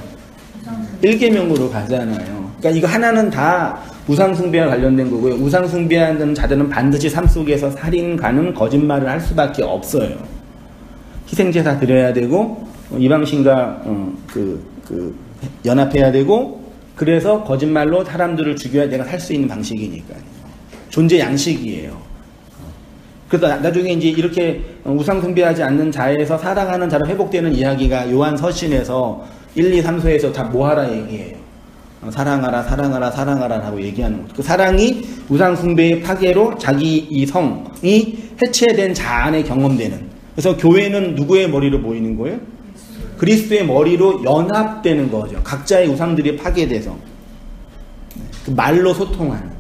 1계명으로 가잖아요. 그러니까 이거 하나는 다 우상숭배와 관련된 거고요. 우상숭배하는 자들은 반드시 삶 속에서 살인, 간음, 거짓말을 할 수밖에 없어요. 희생제사 드려야 되고 이방신과 연합해야 되고, 그래서 거짓말로 사람들을 죽여야 내가 살 수 있는 방식이니까요. 존재 양식이에요. 그래서 나중에 이제 이렇게 우상 숭배하지 않는 자에서 사랑하는 자로 회복되는 이야기가 요한 서신에서 1, 2, 3소에서 다 뭐하라 얘기해요. 사랑하라, 사랑하라, 사랑하라 하고 얘기하는 거죠. 그 사랑이 우상 숭배의 파괴로 자기 이 성이 해체된 자 안에 경험되는. 그래서 교회는 누구의 머리로 모이는 거예요? 그리스도의 머리로 연합되는 거죠. 각자의 우상들이 파괴돼서 그 말로 소통하는.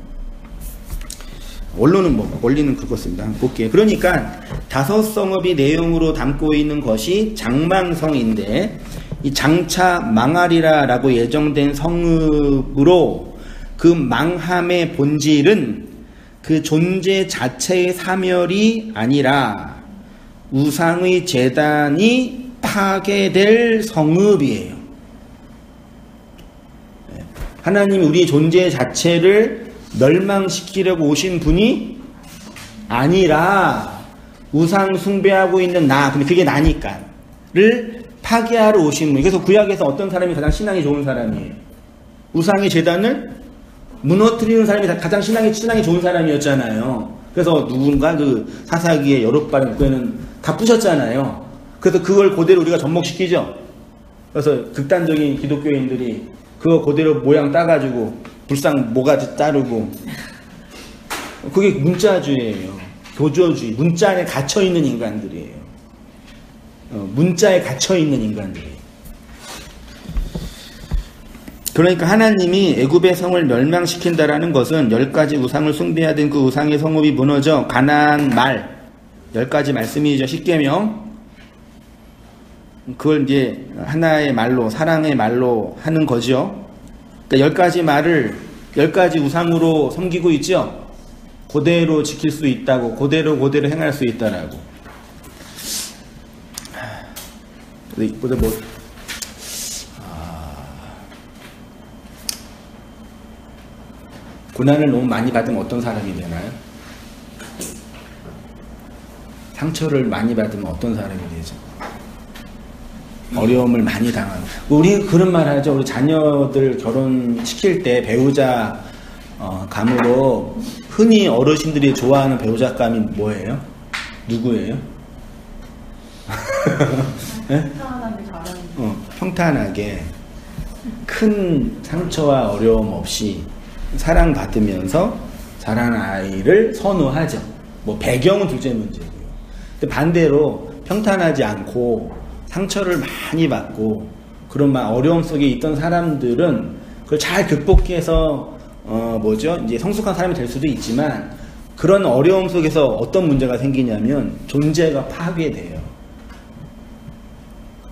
원리는 그것입니다. 한번 볼게요. 그러니까 다섯 성읍이 내용으로 담고 있는 것이 장망성인데 이 장차 망하리라 라고 예정된 성읍으로 그 망함의 본질은 그 존재 자체의 사멸이 아니라 우상의 제단이 파괴될 성읍이에요. 하나님이 우리 존재 자체를 멸망시키려고 오신 분이 아니라 우상 숭배하고 있는 나, 근데 그게 나니까를 파괴하러 오신 분. 그래서 구약에서 어떤 사람이 가장 신앙이 좋은 사람이에요? 우상의 제단을 무너뜨리는 사람이 가장 신앙이 좋은 사람이었잖아요. 그래서 누군가 그 사사기의 여룻바른 교회는 다 부셨잖아요. 그래서 그걸 그대로 우리가 접목시키죠. 그래서 극단적인 기독교인들이 그거 그대로 모양 따가지고 불상 모가지 자르고, 그게 문자주의예요. 교조주의. 문자 안에 갇혀있는 인간들이에요. 문자에 갇혀있는 인간들이에요. 그러니까 하나님이 애굽의 성을 멸망시킨다라는 것은 10가지 우상을 숭배하던 그 우상의 성읍이 무너져 가나안 말 10가지 말씀이죠. 십계명. 그걸 이제 하나의 말로, 사랑의 말로 하는 거죠. 그러니까 10가지 말을 10가지 우상으로 섬기고 있죠. 그대로 지킬 수 있다고, 그대로 행할 수 있다라고. 근데 고난을 너무 많이 받으면 어떤 사람이 되나요? 상처를 많이 받으면 어떤 사람이 되죠? 어려움을 많이 당하고. 우리 그런 말 하죠. 우리 자녀들 결혼시킬 때 배우자 감으로 흔히 어르신들이 좋아하는 배우자감이 뭐예요? 누구예요? 네? 평탄하게 큰 상처와 어려움 없이 사랑받으면서 자란 아이를 선호하죠. 뭐 배경은 둘째 문제고요. 근데 반대로 평탄하지 않고 상처를 많이 받고 그런 어려움 속에 있던 사람들은 그걸 잘 극복해서 이제 성숙한 사람이 될 수도 있지만 그런 어려움 속에서 어떤 문제가 생기냐면 존재가 파괴돼요.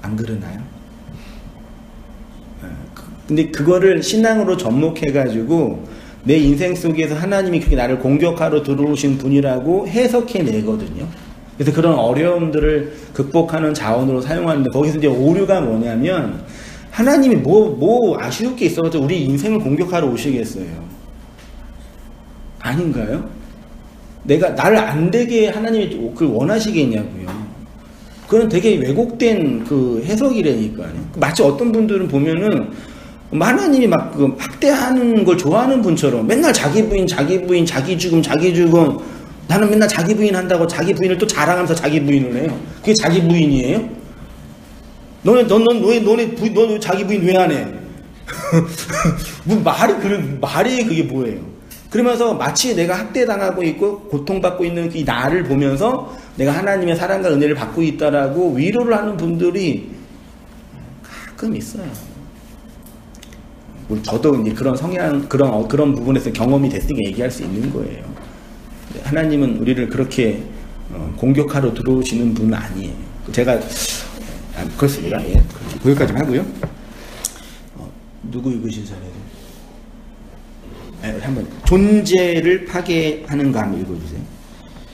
안 그러나요? 근데 그거를 신앙으로 접목해가지고 내 인생 속에서 하나님이 그렇게 나를 공격하러 들어오신 분이라고 해석해내거든요. 그래서 그런 어려움들을 극복하는 자원으로 사용하는데 거기서 이제 오류가 뭐냐면 하나님이 뭐 아쉬울 게 있어가지고 우리 인생을 공격하러 오시겠어요? 아닌가요? 나를 안 되게 하나님이 그걸 원하시겠냐고요. 그건 되게 왜곡된 그 해석이라니까요. 마치 어떤 분들은 보면은 하나님이 학대하는 걸 좋아하는 분처럼 맨날 자기 부인, 자기 죽음, 나는 맨날 자기 부인 한다고 자기 부인을 또 자랑하면서 자기 부인을 해요. 그게 자기 부인이에요? 너네 자기 부인 왜 안 해? 말이 그게 뭐예요? 그러면서 마치 내가 학대당하고 있고 고통받고 있는 이 나를 보면서 내가 하나님의 사랑과 은혜를 받고 있다라고 위로를 하는 분들이 가끔 있어요. 저도 이제 그런 성향, 그런 부분에서 경험이 됐으니까 얘기할 수 있는 거예요. 하나님은 우리를 그렇게 공격하러 들어오시는 분은 아니에요. 제가 그렇습니다. 예. 거기까지 하고요. 누구 읽으신 사례요? 한번 존재를 파괴하는가 한번 읽어주세요.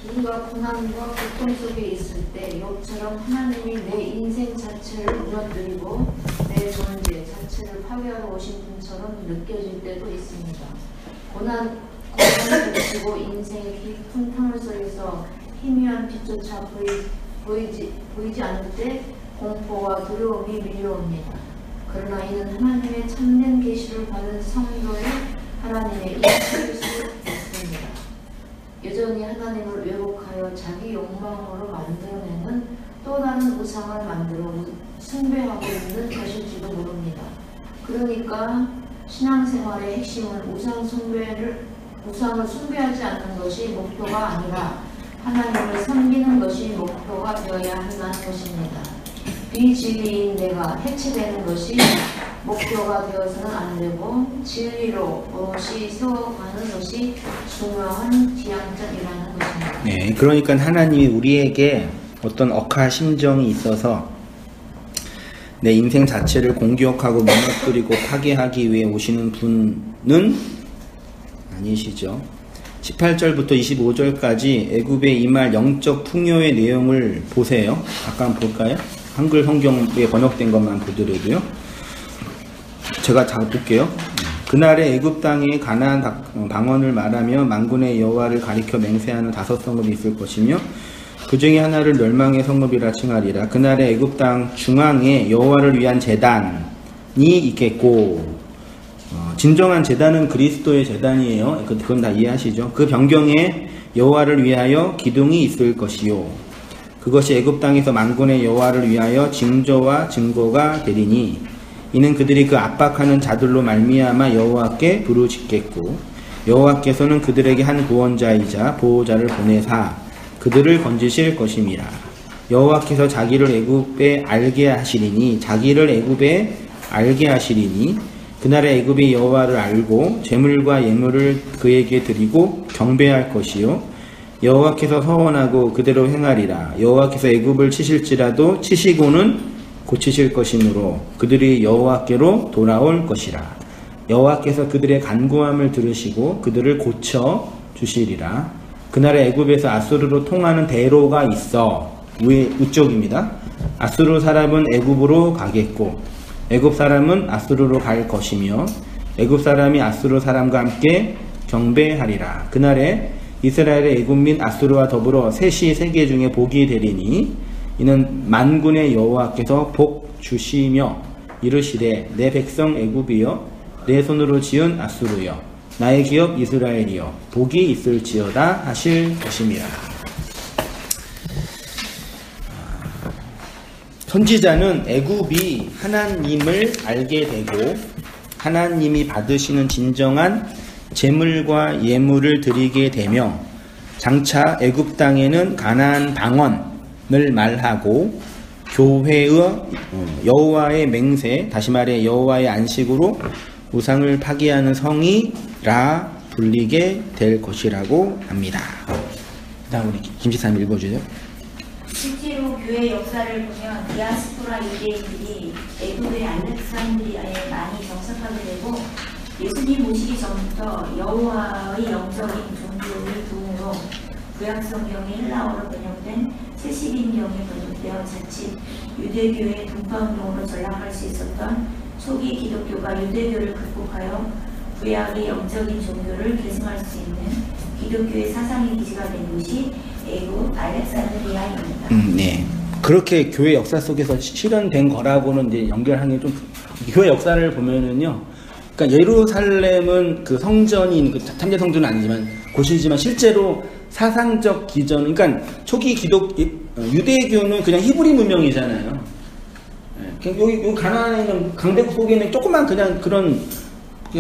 누군가 고난과 고통 속에 있을 때 욥처럼 하나님이 내 인생 자체를 무너뜨리고 내 존재 자체를 파괴하러 오신 분처럼 느껴질 때도 있습니다. 고난을 거치고 인생의 깊은 터널 속에서 희미한 빛조차 보이지 않을 때 공포와 두려움이 밀려옵니다. 그러나 이는 하나님의 참된 계시를 받은 성도의 하나님의 인식일 수 있습니다. 여전히 하나님을 왜곡하여 자기 욕망으로 만들어내는 또 다른 우상을 만들어 숭배하고 있는 것일지도 모릅니다. 그러니까 신앙생활의 핵심은 우상을 숭배하지 않는 것이 목표가 아니라 하나님을 섬기는 것이 목표가 되어야 한다는 것입니다. 비진리인 내가 해체되는 것이 목표가 되어서는 안 되고 진리로 오롯이 세워가는 것이 중요한 지향점이라는 것입니다. 네, 그러니까 하나님이 우리에게 어떤 억하 심정이 있어서 내 인생 자체를 공격하고 무너뜨리고 파괴하기 위해 오시는 분은 아니시죠. 18절부터 25절까지 애굽에 임할 영적 풍요의 내용을 보세요. 잠깐 볼까요? 한글 성경에 번역된 것만 보더라도요. 제가 다 볼게요. 그날에 애굽 땅에 가나안 방언을 말하며 만군의 여호와를 가리켜 맹세하는 5성읍이 있을 것이며 그 중에 하나를 멸망의 성읍이라 칭하리라. 그날에 애굽 땅 중앙에 여호와를 위한 제단이 있겠고, 진정한 제단은 그리스도의 제단이에요. 그건 다 이해하시죠? 그 변경에 여호와를 위하여 기둥이 있을 것이요. 그것이 애굽 땅에서 만군의 여호와를 위하여 징조와 증거가 되리니 이는 그들이 그 압박하는 자들로 말미암아 여호와께 부르짖겠고 여호와께서는 그들에게 한 구원자이자 보호자를 보내사 그들을 건지실 것임이라. 여호와께서 자기를 애굽에 알게 하시리니 그날에 애굽이 여호와를 알고 제물과 예물을 그에게 드리고 경배할 것이요 여호와께서 서원하고 그대로 행하리라. 여호와께서 애굽을 치실지라도 치시고는 고치실 것이므로 그들이 여호와께로 돌아올 것이라. 여호와께서 그들의 간구함을 들으시고 그들을 고쳐 주시리라. 그날에 애굽에서 아수르로 통하는 대로가 있어. 우쪽입니다. 아수르 사람은 애굽으로 가겠고 애굽 사람은 아수르로 갈 것이며 애굽 사람이 아수르 사람과 함께 경배하리라. 그날에 이스라엘의 애굽 및 아수르와 더불어 셋이 세계 중에 복이 되리니 이는 만군의 여호와께서 복 주시며 이르시되 내 백성 애굽이여 내 손으로 지은 아수르여 나의 기업 이스라엘이여 복이 있을지어다 하실 것임이라. 선지자는 애굽이 하나님을 알게 되고 하나님이 받으시는 진정한 제물과 예물을 드리게 되며 장차 애굽 땅에는 가나안 방언을 말하고 교회의 여호와의 맹세, 다시 말해 여호와의 안식으로 우상을 파괴하는 성이라 불리게 될 것이라고 합니다. 다음 우리 김지사님 읽어주세요. 실제로 교회 역사를 보면 디아스포라 유대인들이 애굽의 알렉산드리아에 많이 정착하게 되고 예수님 오시기 전부터 여호와의 영적인 종교의 도움으로 구약 성경의 헬라어로 번역된 70인경에 번역되어 자칫 유대교의 동파운동으로 전락할 수 있었던 초기 기독교가 유대교를 극복하여 구약의 영적인 종교를 계승할 수 있는 기독교의 사상의 기지가 된 곳이 애굽 알렉산드리아입니다. 네. 그렇게 교회 역사 속에서 실현된 거라고는 이제 연결하는 게 좀 교회 역사를 보면은요. 그러니까 예루살렘은 그 성전인 그 참재 성전은 아니지만 곳이지만 실제로 사상적 기전, 그러니까 초기 유대교는 그냥 히브리 문명이잖아요. 여기 가나안에 있는 강대국 속에 있는 조그만 그냥 그런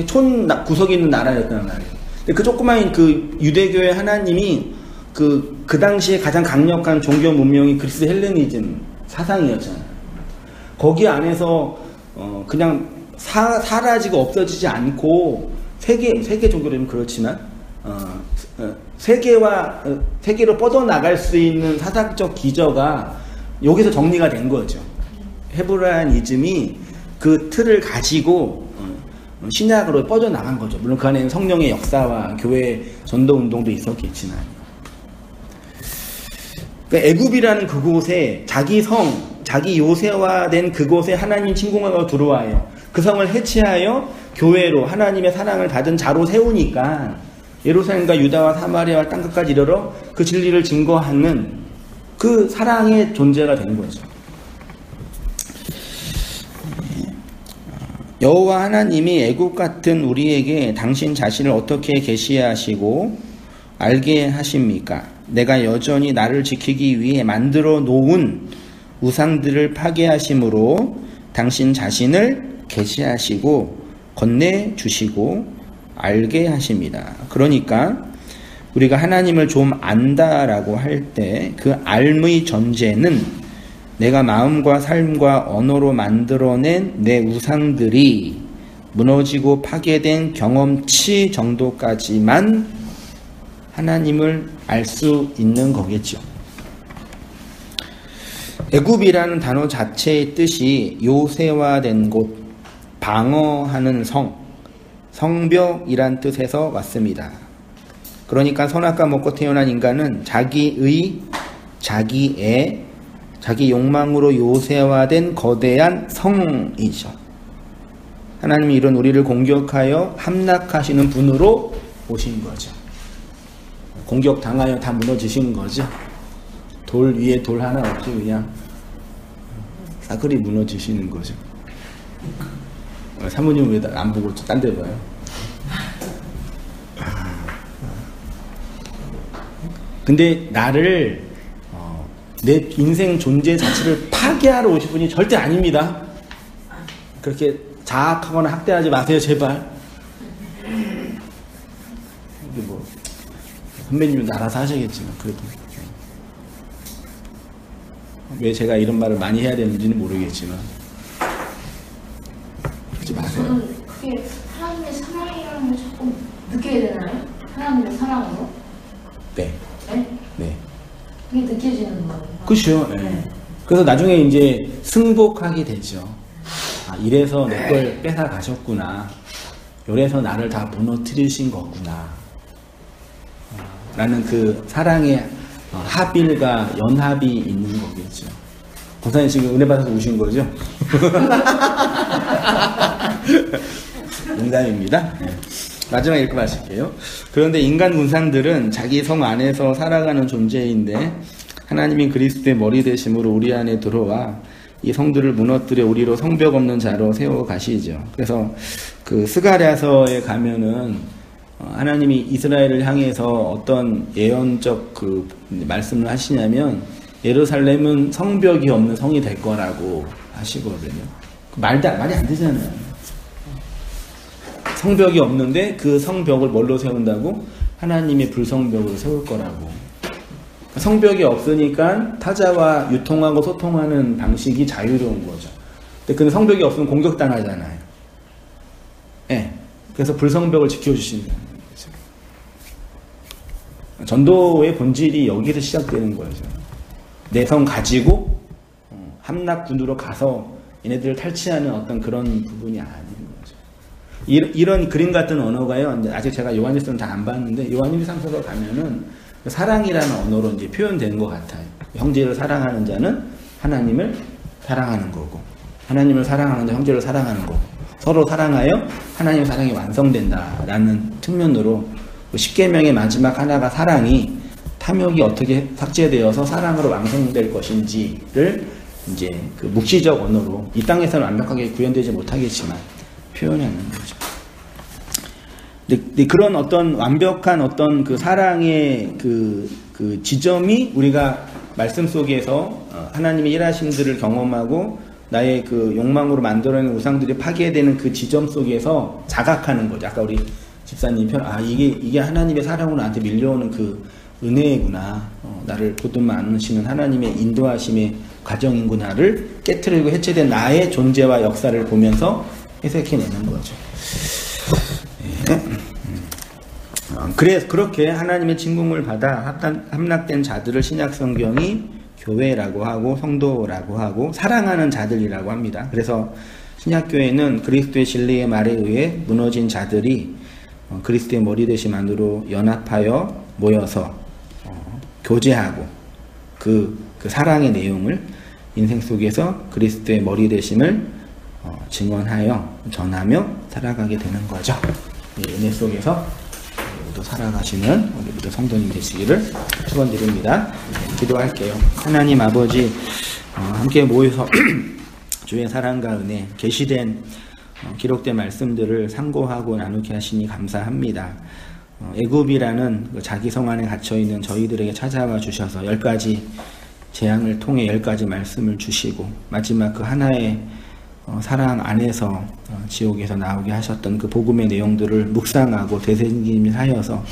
촌 구석에 있는 나라였단 말이에요. 근데 그 조그만 그 유대교의 하나님이 그 당시에 가장 강력한 종교 문명이 그리스 헬레니즘 사상이었잖아요. 거기 안에서 그냥 사라지고 없어지지 않고 세계 종교라면 그렇지만 세계로 뻗어나갈 수 있는 사상적 기저가 여기서 정리가 된 거죠. 헤브라이즘이 그 틀을 가지고 신약으로 뻗어나간 거죠. 물론 그 안에는 성령의 역사와 교회 전도 운동도 있었겠지만, 그러니까 애굽이라는 그곳에 자기 성, 자기 요새화된 그곳에 하나님 침공하고 들어와요. 그 성을 해체하여 교회로 하나님의 사랑을 받은 자로 세우니까 예루살렘과 유다와 사마리아와 땅끝까지 이르러 그 진리를 증거하는 그 사랑의 존재가 된 거죠. 여호와 하나님이 애굽 같은 우리에게 당신 자신을 어떻게 계시하시고 알게 하십니까? 내가 여전히 나를 지키기 위해 만들어 놓은 우상들을 파괴하심으로 당신 자신을 계시하시고 건네주시고 알게 하십니다. 그러니까 우리가 하나님을 좀 안다라고 할 때 그 알의 전제는 내가 마음과 삶과 언어로 만들어낸 내 우상들이 무너지고 파괴된 경험치 정도까지만 하나님을 알 수 있는 거겠죠. 애굽이라는 단어 자체의 뜻이 요새화된 곳, 방어하는 성, 성벽이란 뜻에서 왔습니다. 그러니까 선악과 먹고 태어난 인간은 자기의, 자기의, 자기 욕망으로 요새화된 거대한 성이죠. 하나님이 이런 우리를 공격하여 함락하시는 분으로 오신 거죠. 공격당하여 다 무너지신 거죠. 돌 위에 돌 하나 없이 그냥 싸그리 무너지시는 거죠. 사모님 왜 안 보고 딴 데 봐요? 근데 나를 내 인생 존재 자체를 파괴하러 오신 분이 절대 아닙니다. 그렇게 자학하거나 학대하지 마세요, 제발. 이게 뭐 선배님은 알아서 하시겠지만 그래도 왜 제가 이런 말을 많이 해야 되는지는 모르겠지만 그러지 마세요. 저는 그게 하나님의 사랑이라는 걸 자꾸 느끼게 되나요? 하나님의 사랑으로? 네. 네? 네. 그게 느껴지는 거예요. 그렇죠. 네. 그래서 나중에 이제 승복하게 되죠. 아, 이래서 내 걸 뺏어 가셨구나. 이래서 나를 다 무너뜨리신 거구나. 라는 그 사랑의 합일과 연합이 있는 거겠죠. 권사님 지금 은혜 받아서 우신 거죠? 농담입니다. 네. 마지막 읽고 마실게요. 그런데 인간 우상들은 자기 성 안에서 살아가는 존재인데 하나님이 그리스도의 머리 되심으로 우리 안에 들어와 이 성들을 무너뜨려 우리로 성벽 없는 자로 세워 가시죠. 그래서 그 스가랴서에 가면은 하나님이 이스라엘을 향해서 어떤 예언적 그 말씀을 하시냐면 예루살렘은 성벽이 없는 성이 될 거라고 하시거든요. 말이 안 되잖아요. 성벽이 없는데 그 성벽을 뭘로 세운다고? 하나님의 불성벽을 세울 거라고. 성벽이 없으니까 타자와 유통하고 소통하는 방식이 자유로운 거죠. 근데 그 성벽이 없으면 공격당하잖아요. 네. 그래서 불성벽을 지켜주시는 거죠. 전도의 본질이 여기서 시작되는 거죠. 내 성 가지고 함락군으로 가서 얘네들을 탈취하는 어떤 그런 부분이 아닌 거죠. 이런 그림 같은 언어가요. 아직 제가 요한일서는 다 안 봤는데 요한일서서 가면은 사랑이라는 언어로 이제 표현되는 것 같아요. 형제를 사랑하는 자는 하나님을 사랑하는 거고, 하나님을 사랑하는 자 형제를 사랑하는 거고, 서로 사랑하여 하나님의 사랑이 완성된다라는 측면으로 십계명의 마지막 하나가 사랑이 탐욕이 어떻게 삭제되어서 사랑으로 완성될 것인지를 이제 그 묵시적 언어로 이 땅에서는 완벽하게 구현되지 못하겠지만 표현하는 거죠. 근데 그런 어떤 완벽한 어떤 그 사랑의 그 지점이 우리가 말씀 속에서 하나님의 일하심들을 경험하고 나의 그 욕망으로 만들어낸 우상들이 파괴되는 그 지점 속에서 자각하는 거죠. 아까 우리 집사님 이게 하나님의 사랑으로 나한테 밀려오는 그 은혜구나. 나를 보듬 안으시는 하나님의 인도하심의 과정이구나를 깨트리고 해체된 나의 존재와 역사를 보면서 해석해내는 거죠. 그래서 그렇게 하나님의 진궁을 받아 함락된 자들을 신약 성경이 교회라고 하고 성도라고 하고 사랑하는 자들이라고 합니다. 그래서 신약 교회는 그리스도의 진리의 말에 의해 무너진 자들이 그리스도의 머리 되심 안으로 연합하여 모여서 교제하고 그 사랑의 내용을 인생 속에서 그리스도의 머리 되심을 증언하여 전하며 살아가게 되는 거죠. 은혜 속에서 모두 살아가시는 우리 모두 성도님 되시기를 축원드립니다. 기도할게요. 하나님 아버지 함께 모여서 주의 사랑과 은혜 계시된 기록된 말씀들을 상고하고 나누게 하시니 감사합니다. 애굽이라는 그 자기 성 안에 갇혀 있는 저희들에게 찾아와 주셔서 10가지 재앙을 통해 10가지 말씀을 주시고 마지막 그 하나의 사랑 안에서 지옥에서 나오게 하셨던 그 복음의 내용들을 묵상하고 되새김하여서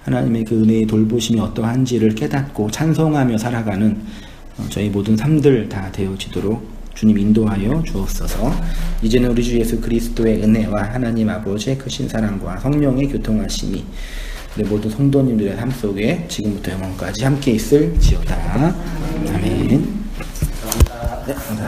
하나님의 그 은혜의 돌보심이 어떠한지를 깨닫고 찬송하며 살아가는 저희 모든 삶들 다 되어지도록 주님 인도하여 주옵소서. 이제는 우리 주 예수 그리스도의 은혜와 하나님 아버지의 크신 사랑과 성령의 교통하심이 우리 모든 성도님들의 삶 속에 지금부터 영원까지 함께 있을지어다. 아멘. 네, 감사합니다.